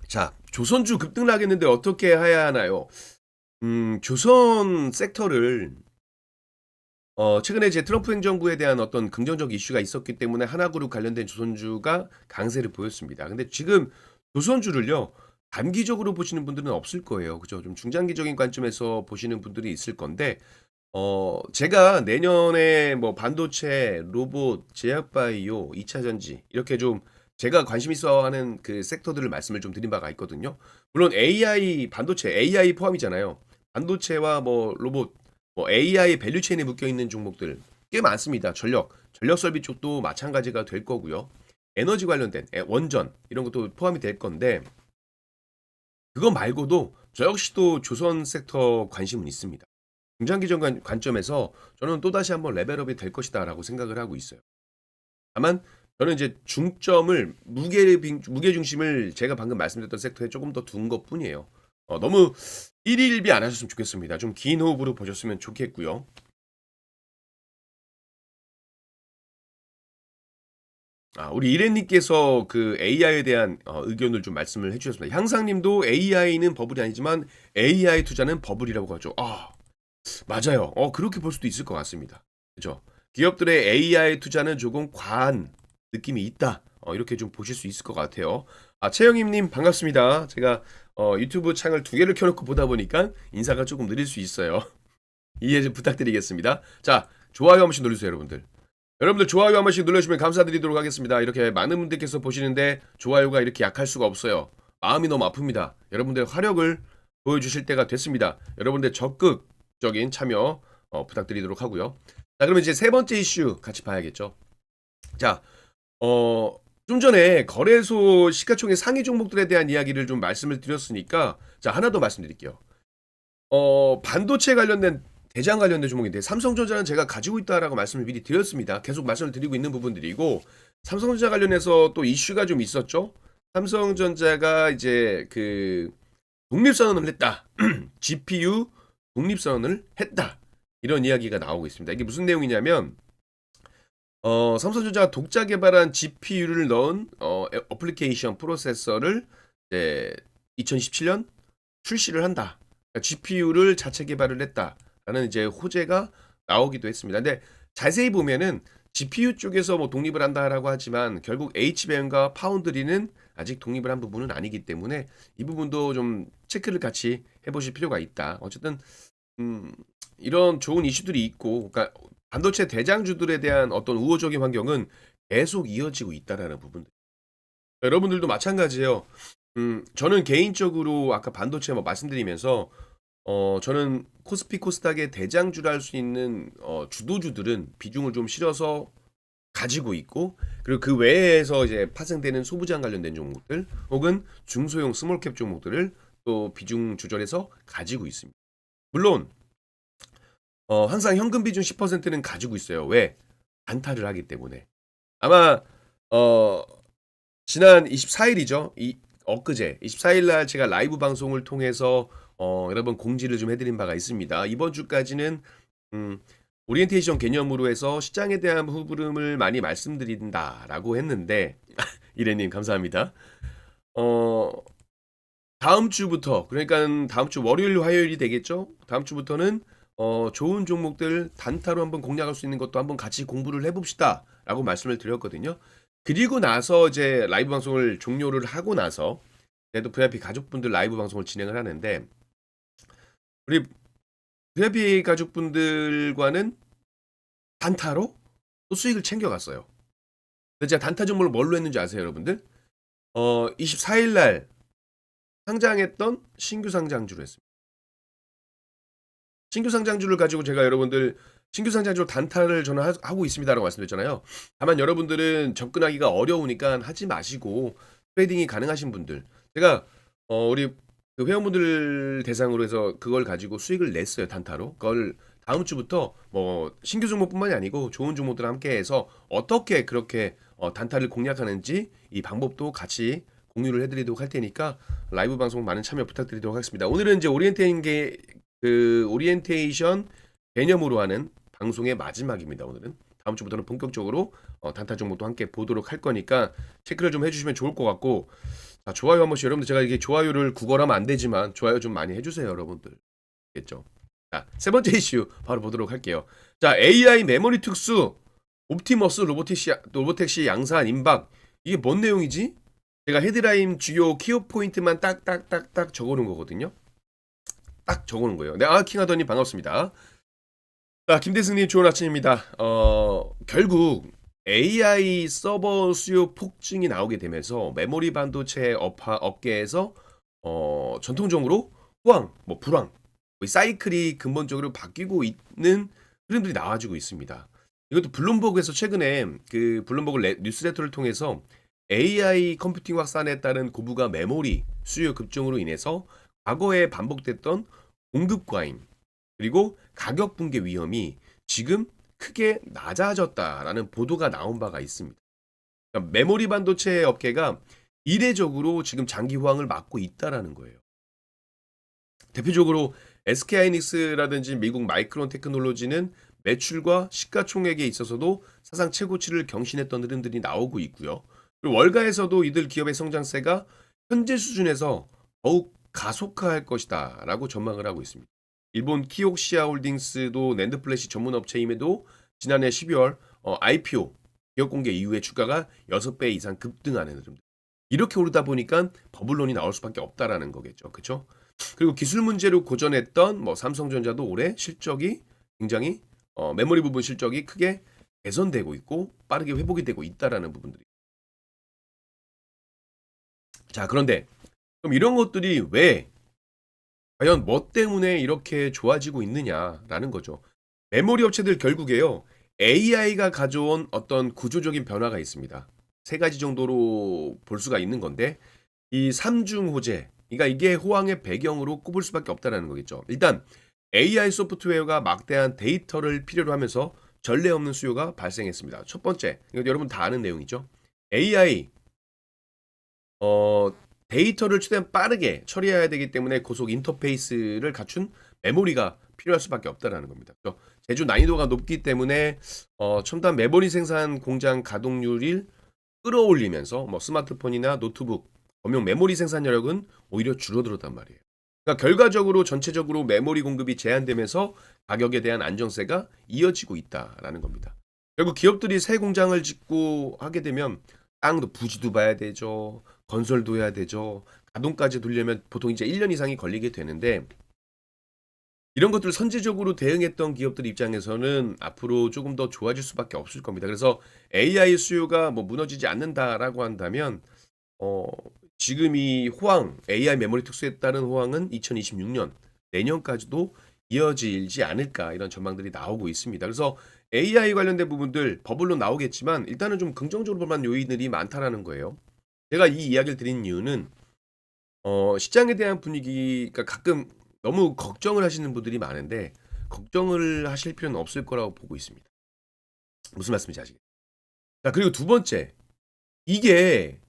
자, 조선주 급등하겠는데 어떻게 해야 하나요? 조선 섹터를 최근에 이제 트럼프 행정부에 대한 어떤 긍정적 이슈가 있었기 때문에 하나그룹 관련된 조선주가 강세를 보였습니다. 근데 지금 조선주를요, 단기적으로 보시는 분들은 없을 거예요. 그죠? 좀 중장기적인 관점에서 보시는 분들이 있을 건데 제가 내년에 뭐 반도체, 로봇, 제약바이오, 2차 전지 이렇게 좀 제가 관심 있어 하는 그 섹터들을 말씀을 좀 드린 바가 있거든요. 물론 AI, 반도체, AI 포함이잖아요. 반도체와 뭐 로봇, 뭐 AI 밸류 체인에 묶여 있는 종목들 꽤 많습니다. 전력 설비 쪽도 마찬가지가 될 거고요. 에너지 관련된 원전 이런 것도 포함이 될 건데 그거 말고도 저 역시도 조선 섹터 관심은 있습니다. 중장기적 관점에서 저는 또다시 한번 레벨업이 될 것이다라고 생각을 하고 있어요. 다만 저는 이제 중점을 무게 중심을 제가 방금 말씀드렸던 섹터에 조금 더 둔 것뿐이에요. 너무 일희일비 안 하셨으면 좋겠습니다. 좀 긴 호흡으로 보셨으면 좋겠고요. 우리 이랜님께서 그 AI에 대한 의견을 좀 말씀을 해주셨습니다. 향상님도 AI는 버블이 아니지만 AI 투자는 버블이라고 하죠. 맞아요. 그렇게 볼 수도 있을 것 같습니다. 그죠? 기업들의 AI 투자는 조금 과한 느낌이 있다. 이렇게 좀 보실 수 있을 것 같아요. 최영임님 반갑습니다. 제가 유튜브 창을 두 개를 켜놓고 보다 보니까 인사가 조금 느릴 수 있어요. 이해 좀 부탁드리겠습니다. 자, 좋아요 한 번씩 눌러주세요, 여러분들. 여러분들 좋아요 한 번씩 눌러주시면 감사드리도록 하겠습니다. 이렇게 많은 분들께서 보시는데 좋아요가 이렇게 약할 수가 없어요. 마음이 너무 아픕니다. 여러분들 화력을 보여주실 때가 됐습니다. 여러분들 적극적인 참여 부탁드리도록 하고요. 자, 그러면 이제 세 번째 이슈 같이 봐야겠죠. 자, 좀 전에 거래소 시가총액 상위 종목들에 대한 이야기를 좀 말씀을 드렸으니까 자, 하나 더 말씀드릴게요. 반도체 관련된 대장 관련된 종목인데 삼성전자는 제가 가지고 있다라고 말씀을 미리 드렸습니다. 계속 말씀을 드리고 있는 부분들이고 삼성전자 관련해서 또 이슈가 좀 있었죠. 삼성전자가 이제 그 독립선언을 했다. GPU 독립선언을 했다. 이런 이야기가 나오고 있습니다. 이게 무슨 내용이냐면 삼성전자가 독자 개발한 GPU를 넣은 어플리케이션 프로세서를 이제 2017년 출시를 한다. 그러니까 GPU를 자체 개발을 했다라는 이제 호재가 나오기도 했습니다. 근데 자세히 보면은 GPU 쪽에서 뭐 독립을 한다라고 하지만 결국 HBM과 파운드리는 아직 독립을 한 부분은 아니기 때문에 이 부분도 좀 체크를 같이 해보실 필요가 있다. 어쨌든 이런 좋은 이슈들이 있고, 그러니까 반도체 대장주들에 대한 어떤 우호적인 환경은 계속 이어지고 있다라는 부분들. 여러분들도 마찬가지예요. 저는 개인적으로 아까 반도체 뭐 말씀드리면서 저는 코스피 코스닥의 대장주를 할 수 있는 주도주들은 비중을 좀 실어서 가지고 있고 그리고 그 외에서 이제 파생되는 소부장 관련된 종목들 혹은 중소형 스몰캡 종목들을 또 비중 조절해서 가지고 있습니다. 물론 항상 현금 비중 10%는 가지고 있어요. 왜? 단타를 하기 때문에. 아마 지난 24일이죠. 엊그제 24일 날 제가 라이브 방송을 통해서 여러 번 공지를 좀 해드린 바가 있습니다. 이번 주까지는 오리엔테이션 개념으로 해서 시장에 대한 흐름을 많이 말씀드린다라고 했는데 이래님 감사합니다. 다음 주부터 그러니까 다음 주 월요일 화요일이 되겠죠. 다음 주부터는 좋은 종목들 단타로 한번 공략할 수 있는 것도 한번 같이 공부를 해봅시다 라고 말씀을 드렸거든요. 그리고 나서 이제 라이브 방송을 종료를 하고 나서 그래도 VIP 가족분들 라이브 방송을 진행을 하는데 우리 VIP 가족분들과는 단타로 또 수익을 챙겨갔어요. 근데 제가 단타 종목을 뭘로 했는지 아세요, 여러분들? 24일 날 상장했던 신규 상장주로 했습니다. 신규 상장주를 가지고 제가 여러분들 신규 상장주로 단타를 저는 하고 있습니다라고 말씀드렸잖아요. 다만 여러분들은 접근하기가 어려우니까 하지 마시고 트레이딩이 가능하신 분들 제가 우리 그 회원분들 대상으로 해서 그걸 가지고 수익을 냈어요. 단타로. 그걸 다음 주부터 뭐 신규 종목뿐만이 아니고 좋은 종목들 함께 해서 어떻게 그렇게 단타를 공략하는지 이 방법도 같이 공유를 해드리도록 할 테니까 라이브 방송 많은 참여 부탁드리도록 하겠습니다. 오늘은 이제 오리엔테이션 개념으로 하는 방송의 마지막입니다. 오늘은 다음 주부터는 본격적으로 단타 종목도 함께 보도록 할 거니까 체크를 좀 해주시면 좋을 것 같고 자, 좋아요 한 번씩 여러분들 제가 이게 좋아요를 구걸하면 안 되지만 좋아요 좀 많이 해주세요 여러분들. 알겠죠? 자, 세 번째 이슈 바로 보도록 할게요. 자, AI 메모리 특수 옵티머스 로보택시 양산 임박 이게 뭔 내용이지? 제가 헤드라인 주요 키워 포인트만 딱딱딱딱 적어놓은 거거든요. 딱 적어놓은 거예요. 네, 킹하더님 반갑습니다. 자, 김대승님 좋은 아침입니다. 결국 AI 서버 수요 폭증이 나오게 되면서 메모리 반도체 업계에서 전통적으로 호황, 뭐 불황, 뭐 사이클이 근본적으로 바뀌고 있는 흐름들이 나와주고 있습니다. 이것도 블룸버그에서 최근에 그 블룸버그 뉴스레터를 통해서 AI 컴퓨팅 확산에 따른 고부가 메모리 수요 급증으로 인해서 과거에 반복됐던 공급 과잉 그리고 가격 붕괴 위험이 지금 크게 낮아졌다라는 보도가 나온 바가 있습니다. 그러니까 메모리 반도체 업계가 이례적으로 지금 장기 호황을 맞고 있다라는 거예요. 대표적으로 SK하이닉스라든지 미국 마이크론 테크놀로지는 매출과 시가총액에 있어서도 사상 최고치를 경신했던 흐름들이 나오고 있고요. 그리고 월가에서도 이들 기업의 성장세가 현재 수준에서 더욱 가속화할 것이다 라고 전망을 하고 있습니다. 일본 키옥시아홀딩스도 낸드플래시 전문 업체임에도 지난해 12월 IPO 기업 공개 이후에 주가가 6배 이상 급등하는 흐름들. 이렇게 오르다 보니까 버블론이 나올 수밖에 없다라는 거겠죠. 그렇죠? 그리고 기술 문제로 고전했던 뭐 삼성전자도 올해 실적이 굉장히 메모리 부분 실적이 크게 개선되고 있고 빠르게 회복이 되고 있다라는 부분들이. 자, 그런데 그럼 이런 것들이 왜 과연 뭐 때문에 이렇게 좋아지고 있느냐라는 거죠. 메모리 업체들 결국에요. AI가 가져온 어떤 구조적인 변화가 있습니다. 세 가지 정도로 볼 수가 있는 건데 이 삼중 호재, 그러니까 이게 호황의 배경으로 꼽을 수밖에 없다는 거겠죠. 일단 AI 소프트웨어가 막대한 데이터를 필요로 하면서 전례 없는 수요가 발생했습니다. 첫 번째, 이거 여러분 다 아는 내용이죠. AI 데이터를 최대한 빠르게 처리해야 되기 때문에 고속 인터페이스를 갖춘 메모리가 필요할 수밖에 없다라는 겁니다. 제조 난이도가 높기 때문에 첨단 메모리 생산 공장 가동률을 끌어올리면서 뭐 스마트폰이나 노트북, 범용 메모리 생산력은 오히려 줄어들었단 말이에요. 그러니까 결과적으로 전체적으로 메모리 공급이 제한되면서 가격에 대한 안정세가 이어지고 있다라는 겁니다. 결국 기업들이 새 공장을 짓고 하게 되면 땅도 부지도 봐야 되죠. 건설도 해야 되죠. 가동까지 돌려면 보통 이제 1년 이상이 걸리게 되는데 이런 것들을 선제적으로 대응했던 기업들 입장에서는 앞으로 조금 더 좋아질 수밖에 없을 겁니다. 그래서 AI 수요가 뭐 무너지지 않는다라고 한다면 지금 이 호황, AI 메모리 특수에 따른 호황은 2026년 내년까지도 이어지지 않을까 이런 전망들이 나오고 있습니다. 그래서 AI 관련된 부분들 버블로 나오겠지만 일단은 좀 긍정적으로 볼 만한 요인들이 많다라는 거예요. 제가 이 이야기를 드린 이유는 시장에 대한 분위기가 가끔 너무 걱정을 하시는 분들이 많은데 걱정을 하실 필요는 없을 거라고 보고 있습니다. 무슨 말씀인지 아시겠죠? 자, 그리고 두 번째, 이게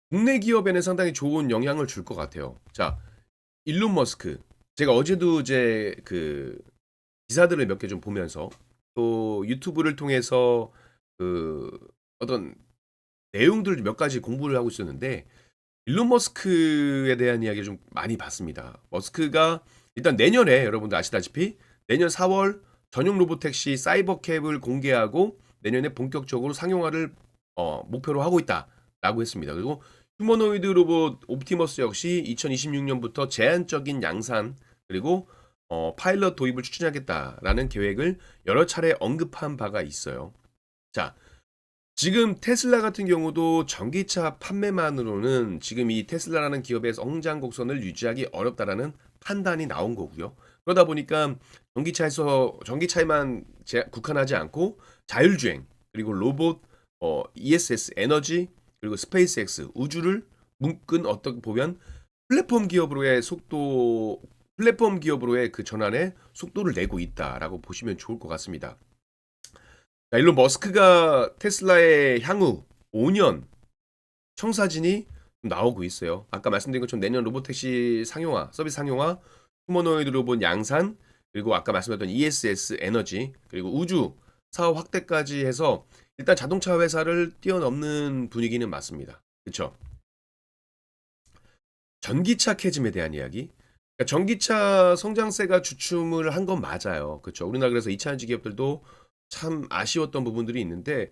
국내 기업에는 상당히 좋은 영향을 줄 것 같아요. 자, 일론 머스크. 제가 어제도 이제 그 기사들을 몇 개 좀 보면서 또 유튜브를 통해서 그 어떤 내용들을 몇 가지 공부를 하고 있었는데 일론 머스크에 대한 이야기를 좀 많이 봤습니다. 머스크가 일단 내년에 여러분들 아시다시피 내년 4월 전용 로보택시 사이버캡을 공개하고 내년에 본격적으로 상용화를 목표로 하고 있다라고 했습니다. 그리고 휴머노이드 로봇 옵티머스 역시 2026년부터 제한적인 양산 그리고 파일럿 도입을 추진하겠다라는 계획을 여러 차례 언급한 바가 있어요. 자, 지금 테슬라 같은 경우도 전기차 판매만으로는 지금 이 테슬라라는 기업의 성장 곡선을 유지하기 어렵다라는 판단이 나온 거고요. 그러다 보니까 전기차에만 국한하지 않고 자율주행 그리고 로봇, ESS 에너지 그리고 스페이스X 우주를 묶은 어떻게 보면 플랫폼 기업으로의 그 전환에 속도를 내고 있다라고 보시면 좋을 것 같습니다. 자, 일론 머스크가 테슬라의 향후 5년 청사진이 나오고 있어요. 아까 말씀드린 것처럼 내년 로보택시 상용화, 서비스 상용화, 휴머노이드 로봇 양산, 그리고 아까 말씀드렸던 ESS 에너지, 그리고 우주 사업 확대까지 해서 일단 자동차 회사를 뛰어넘는 분위기는 맞습니다. 그렇죠? 전기차 캐즘에 대한 이야기. 그러니까 전기차 성장세가 주춤을 한 건 맞아요. 그렇죠? 우리나라 그래서 2차 전지 기업들도 참 아쉬웠던 부분들이 있는데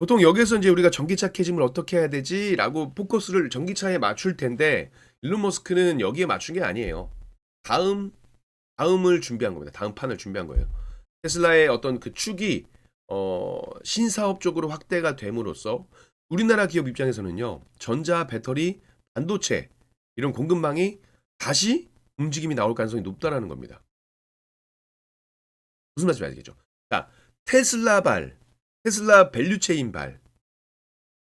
보통 여기에서 이제 우리가 전기차 캐즘을 어떻게 해야 되지라고 포커스를 전기차에 맞출 텐데 일론 머스크는 여기에 맞춘 게 아니에요. 다음 다음을 준비한 겁니다. 다음 판을 준비한 거예요. 테슬라의 어떤 그 축이 신사업 쪽으로 확대가 됨으로써 우리나라 기업 입장에서는요. 전자, 배터리, 반도체 이런 공급망이 다시 움직임이 나올 가능성이 높다라는 겁니다. 무슨 말인지 알겠죠? 자, 테슬라발, 테슬라 밸류체인발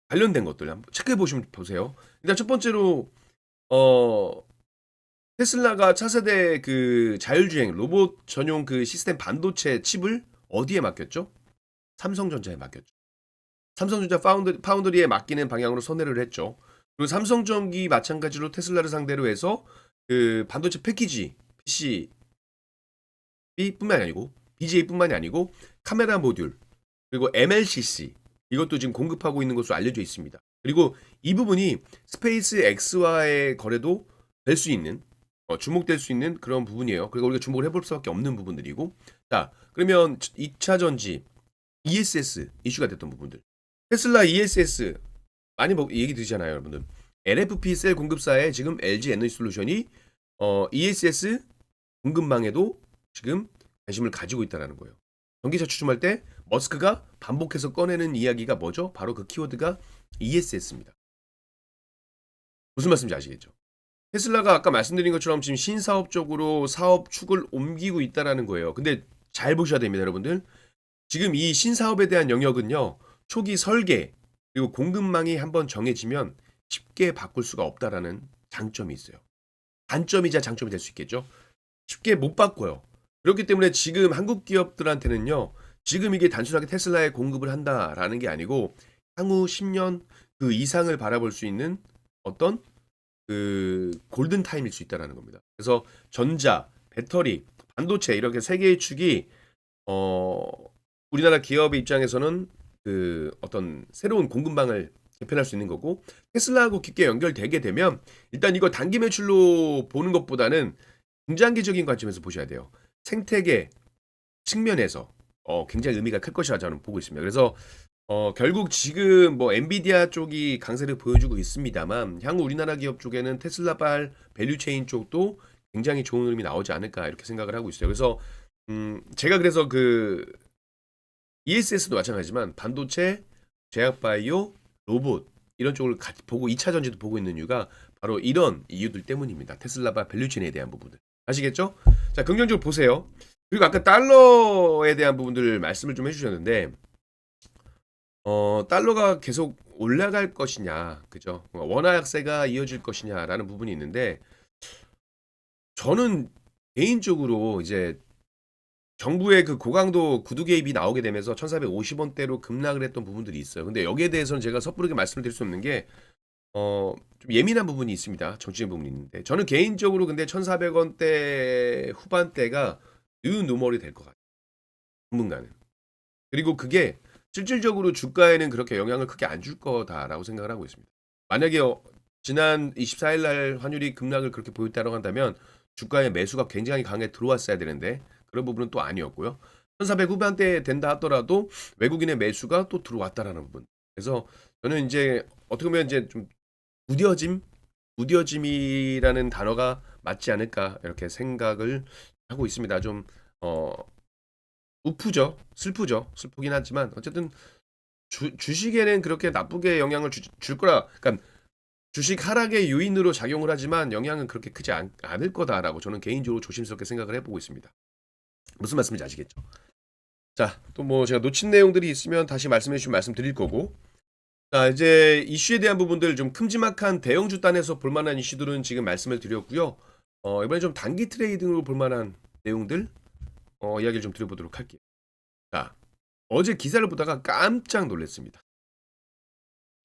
관련된 것들 한번 체크해 보시면 보세요. 일단 첫 번째로 어 테슬라가 차세대 그 자율주행 로봇 전용 그 시스템 반도체 칩을 어디에 맡겼죠? 삼성전자에 맡겼죠. 삼성전자 파운드리에 맡기는 방향으로 선회를 했죠. 그리고 삼성전기 마찬가지로 테슬라를 상대로 해서 그 반도체 패키지 PCB뿐만이 아니고 BGA뿐만이 아니고 카메라 모듈 그리고 MLCC 이것도 지금 공급하고 있는 것으로 알려져 있습니다. 그리고 이 부분이 스페이스 X와의 거래도 될 수 있는 주목될 수 있는 그런 부분이에요. 그리고 우리가 주목을 해볼 수밖에 없는 부분들이고 자 그러면 2차 전지 ESS 이슈가 됐던 부분들 테슬라 ESS 많이 얘기 들으시잖아요 여러분들. LFP 셀 공급사에 지금 LG 에너지 솔루션이 ESS 공급망에도 지금 관심을 가지고 있다는 거예요. 전기차 추춤할 때 머스크가 반복해서 꺼내는 이야기가 뭐죠? 바로 그 키워드가 ESS입니다. 무슨 말씀인지 아시겠죠? 테슬라가 아까 말씀드린 것처럼 지금 신사업 쪽으로 사업 축을 옮기고 있다는 거예요. 근데 잘 보셔야 됩니다, 여러분들. 지금 이 신사업에 대한 영역은요. 초기 설계 그리고 공급망이 한번 정해지면 쉽게 바꿀 수가 없다라는 장점이 있어요. 단점이자 장점이 될 수 있겠죠. 쉽게 못 바꿔요. 그렇기 때문에 지금 한국 기업들한테는요. 지금 이게 단순하게 테슬라에 공급을 한다라는 게 아니고 향후 10년 그 이상을 바라볼 수 있는 어떤 그 골든 타임일 수 있다라는 겁니다. 그래서 전자, 배터리, 반도체 이렇게 세 개의 축이 어 우리나라 기업의 입장에서는 그 어떤 새로운 공급망을 개편할 수 있는 거고 테슬라하고 깊게 연결되게 되면 일단 이거 단기 매출로 보는 것보다는 중장기적인 관점에서 보셔야 돼요. 생태계 측면에서 굉장히 의미가 클 것이라 저는 보고 있습니다. 그래서 결국 지금 뭐 엔비디아 쪽이 강세를 보여주고 있습니다만 향후 우리나라 기업 쪽에는 테슬라발 밸류체인 쪽도 굉장히 좋은 흐름이 나오지 않을까 이렇게 생각을 하고 있어요. 그래서 제가 그래서 그 ESS도 마찬가지지만 반도체, 제약바이오, 로봇 이런 쪽을 같이 보고 2차 전지도 보고 있는 이유가 바로 이런 이유들 때문입니다. 테슬라발 밸류체인에 대한 부분들. 아시겠죠? 자, 긍정적으로 보세요. 그리고 아까 달러에 대한 부분들 말씀을 좀 해주셨는데 달러가 계속 올라갈 것이냐, 그죠? 원화 약세가 이어질 것이냐라는 부분이 있는데 저는 개인적으로 이제 정부의 그 고강도 구두 개입이 나오게 되면서 1,450원대로 급락을 했던 부분들이 있어요. 근데 여기에 대해서는 제가 섣부르게 말씀을 드릴 수 없는 게 좀 예민한 부분이 있습니다. 정치적인 부분이 있는데 저는 개인적으로 근데 1,400원대 후반대가 뉴 노멀이 될 것 같아요. 당분간은. 그리고 그게 실질적으로 주가에는 그렇게 영향을 크게 안 줄 거다라고 생각을 하고 있습니다. 만약에 지난 24일 날 환율이 급락을 그렇게 보였다고 한다면 주가의 매수가 굉장히 강하게 들어왔어야 되는데 그런 부분은 또 아니었고요. 1,400 후반대 된다 하더라도 외국인의 매수가 또 들어왔다라는 부분. 그래서 저는 이제 어떻게 보면 이제 좀 무뎌짐이라는 단어가 맞지 않을까 이렇게 생각을 하고 있습니다. 좀 우프죠. 슬프긴 하지만 어쨌든 주식에는 그렇게 나쁘게 영향을 줄 거라. 그러니까 주식 하락의 요인으로 작용을 하지만 영향은 그렇게 크지 않을 거다라고 저는 개인적으로 조심스럽게 생각을 해보고 있습니다. 무슨 말씀인지 아시겠죠? 자, 또 뭐 제가 놓친 내용들이 있으면 다시 말씀해 주시면 말씀드릴 거고. 자, 이제 이슈에 대한 부분들 좀 큼지막한 대형주 단에서 볼만한 이슈들은 지금 말씀을 드렸고요. 이번에 좀 단기 트레이딩으로 볼만한 내용들 이야기를 좀 드려보도록 할게요. 자, 어제 기사를 보다가 깜짝 놀랐습니다.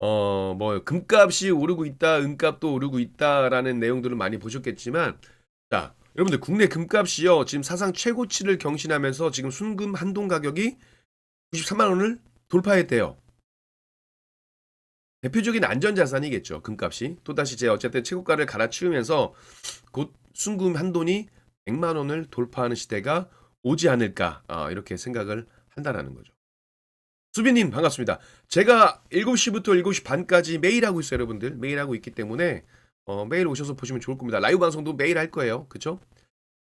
뭐 금값이 오르고 있다, 은값도 오르고 있다라는 내용들을 많이 보셨겠지만, 자, 여러분들 국내 금값이요 지금 사상 최고치를 경신하면서 지금 순금 한동 가격이 93만 원을 돌파했대요. 대표적인 안전자산이겠죠 금값이 또다시 이제 어쨌든 최고가를 갈아치우면서 곧 순금 한돈이 100만 원을 돌파하는 시대가 오지 않을까 이렇게 생각을 한다라는 거죠. 수빈님 반갑습니다. 제가 7시부터 7시 반까지 매일 하고 있어요, 여러분들. 매일 하고 있기 때문에 매일 오셔서 보시면 좋을 겁니다. 라이브 방송도 매일 할 거예요. 그쵸?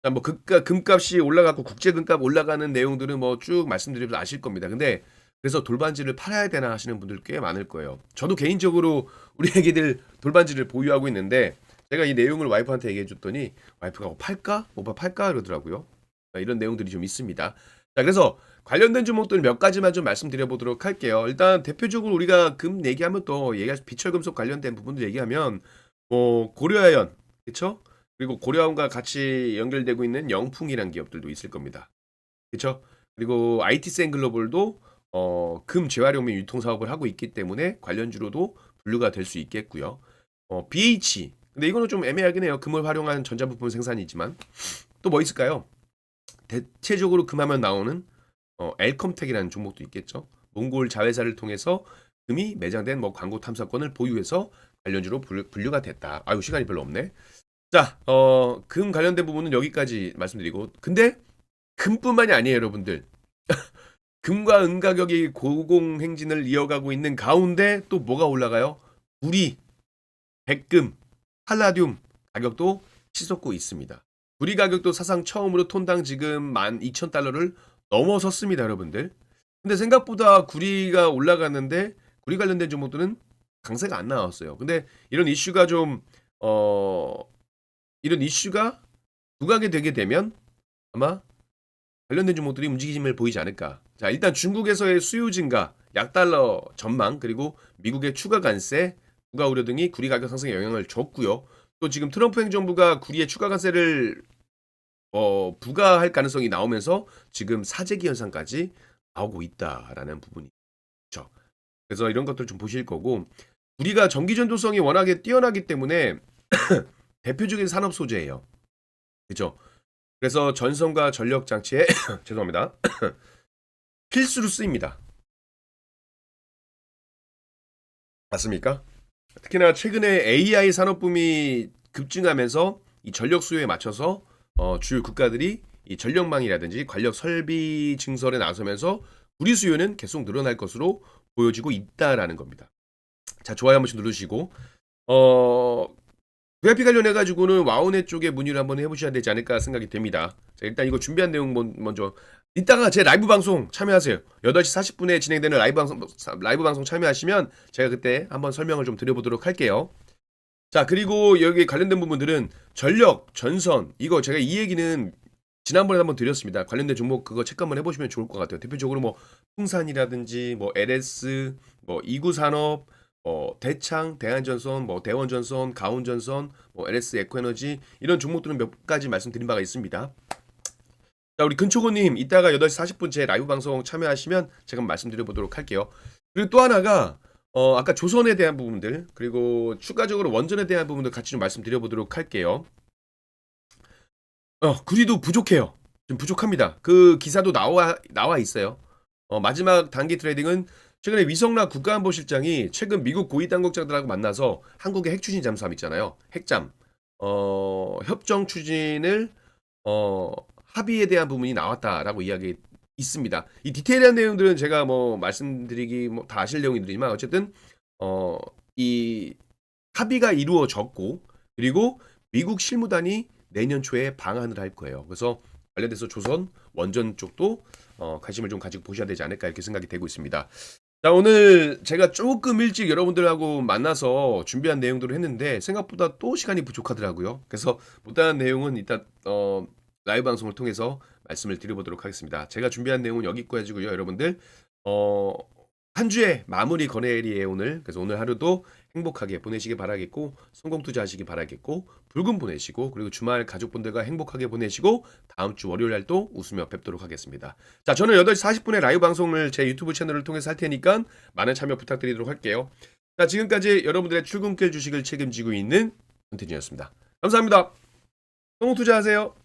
자, 뭐 금값이 올라가고 국제 금값 올라가는 내용들은 뭐 쭉 말씀드리면 아실 겁니다. 근데 그래서 돌반지를 팔아야 되나 하시는 분들 꽤 많을 거예요. 저도 개인적으로 우리 애기들 돌반지를 보유하고 있는데 제가 이 내용을 와이프한테 얘기해 줬더니 와이프가 팔까? 오빠 팔까? 그러더라고요. 이런 내용들이 좀 있습니다. 자, 그래서 관련된 종목들 몇 가지만 좀 말씀드려 보도록 할게요. 일단 대표적으로 우리가 금 얘기하면 또 비철금속 관련된 부분들 얘기하면 뭐 고려아연, 그렇죠? 그리고 고려아연과 같이 연결되고 있는 영풍이라는 기업들도 있을 겁니다. 그렇죠? 그리고 IT센 글로벌도 금 재활용 및 유통 사업을 하고 있기 때문에 관련주로도 분류가 될 수 있겠고요. BH. 근데 이거는 좀 애매하긴 해요. 금을 활용한 전자부품 생산이지만 또 뭐 있을까요? 대체적으로 금하면 나오는 엘컴텍이라는 종목도 있겠죠. 몽골 자회사를 통해서 금이 매장된 뭐 광고 탐사권을 보유해서 관련주로 분류가 됐다. 아유, 시간이 별로 없네. 자, 금 관련된 부분은 여기까지 말씀드리고, 근데 금뿐만이 아니에요, 여러분들. 금과 은 가격이 고공행진을 이어가고 있는 가운데 또 뭐가 올라가요? 구리, 백금, 팔라듐 가격도 치솟고 있습니다. 구리 가격도 사상 처음으로 톤당 지금 12,000달러를 넘어섰습니다, 여러분들. 근데 생각보다 구리가 올라갔는데 구리 관련된 종목들은 강세가 안 나왔어요. 근데 이런 이슈가 이런 이슈가 부각이 되게 되면 아마 관련된 종목들이 움직임을 보이지 않을까. 자, 일단 중국에서의 수요 증가, 약달러 전망, 그리고 미국의 추가 관세, 부가 우려 등이 구리 가격 상승에 영향을 줬고요. 또 지금 트럼프 행정부가 구리의 추가 관세를 부과할 가능성이 나오면서 지금 사재기 현상까지 나오고 있다라는 부분이 있죠. 그래서 이런 것들 좀 보실 거고, 구리가 전기 전도성이 워낙에 뛰어나기 때문에 대표적인 산업 소재예요. 그렇죠? 그래서 전선과 전력 장치에 죄송합니다. 필수로 쓰입니다. 맞습니까? 특히나 최근에 AI 산업붐이 급증하면서 이 전력 수요에 맞춰서 주요 국가들이 이 전력망이라든지 관력 설비 증설에 나서면서 구리 수요는 계속 늘어날 것으로 보여지고 있다라는 겁니다. 자, 좋아요 한 번씩 누르시고 VIP 관련해 가지고는 와우넷 쪽에 문의를 한번 해보셔야 되지 않을까 생각이 됩니다. 자, 일단 이거 준비한 내용 먼저 이따가 제 라이브 방송 참여하세요. 8시 40분에 진행되는 라이브 방송 참여하시면 제가 그때 한번 설명을 좀 드려보도록 할게요. 자, 그리고 여기 관련된 부분들은 전력, 전선, 이거 제가 이 얘기는 지난번에 한번 드렸습니다. 관련된 종목 그거 체크 한번 해보시면 좋을 것 같아요. 대표적으로 뭐 풍산이라든지 뭐 LS, 뭐 이구산업, 대창, 대한전선, 뭐 대원전선, 가온전선, 뭐 LS 에코에너지 이런 종목들은 몇 가지 말씀드린 바가 있습니다. 자, 우리 근초고님 이따가 8시 40분 제 라이브 방송 참여하시면 제가 말씀드려보도록 할게요. 그리고 또 하나가 아까 조선에 대한 부분들 그리고 추가적으로 원전에 대한 부분들 같이 좀 말씀드려보도록 할게요. 구리도 부족해요. 좀 부족합니다. 그 기사도 나와 있어요. 마지막 단기 트레이딩은 최근에 위성락 국가안보실장이 최근 미국 고위 당국자들하고 만나서 한국의 핵 추진 잠수함 있잖아요. 핵잠 협정 추진을 합의에 대한 부분이 나왔다라고 이야기 있습니다. 이 디테일한 내용들은 제가 뭐 말씀드리기 뭐 다 아실 내용이지만 어쨌든 이 합의가 이루어졌고 그리고 미국 실무단이 내년 초에 방한을 할 거예요. 그래서 관련돼서 조선 원전 쪽도 관심을 좀 가지고 보셔야 되지 않을까 이렇게 생각이 되고 있습니다. 자, 오늘 제가 조금 일찍 여러분들하고 만나서 준비한 내용들을 했는데 생각보다 또 시간이 부족하더라고요. 그래서 못다한 내용은 이따 라이브 방송을 통해서 말씀을 드려보도록 하겠습니다. 제가 준비한 내용은 여기까지고요, 여러분들. 한 주의 마무리 거래일이에요, 오늘. 그래서 오늘 하루도 행복하게 보내시기 바라겠고 성공 투자하시기 바라겠고 불금 보내시고 그리고 주말 가족분들과 행복하게 보내시고 다음 주 월요일 날도 웃으며 뵙도록 하겠습니다. 자, 저는 8시 40분에 라이브 방송을 제 유튜브 채널을 통해서 할 테니까 많은 참여 부탁드리도록 할게요. 자, 지금까지 여러분들의 출근길 주식을 책임지고 있는 손태진이었습니다. 감사합니다. 성공 투자하세요.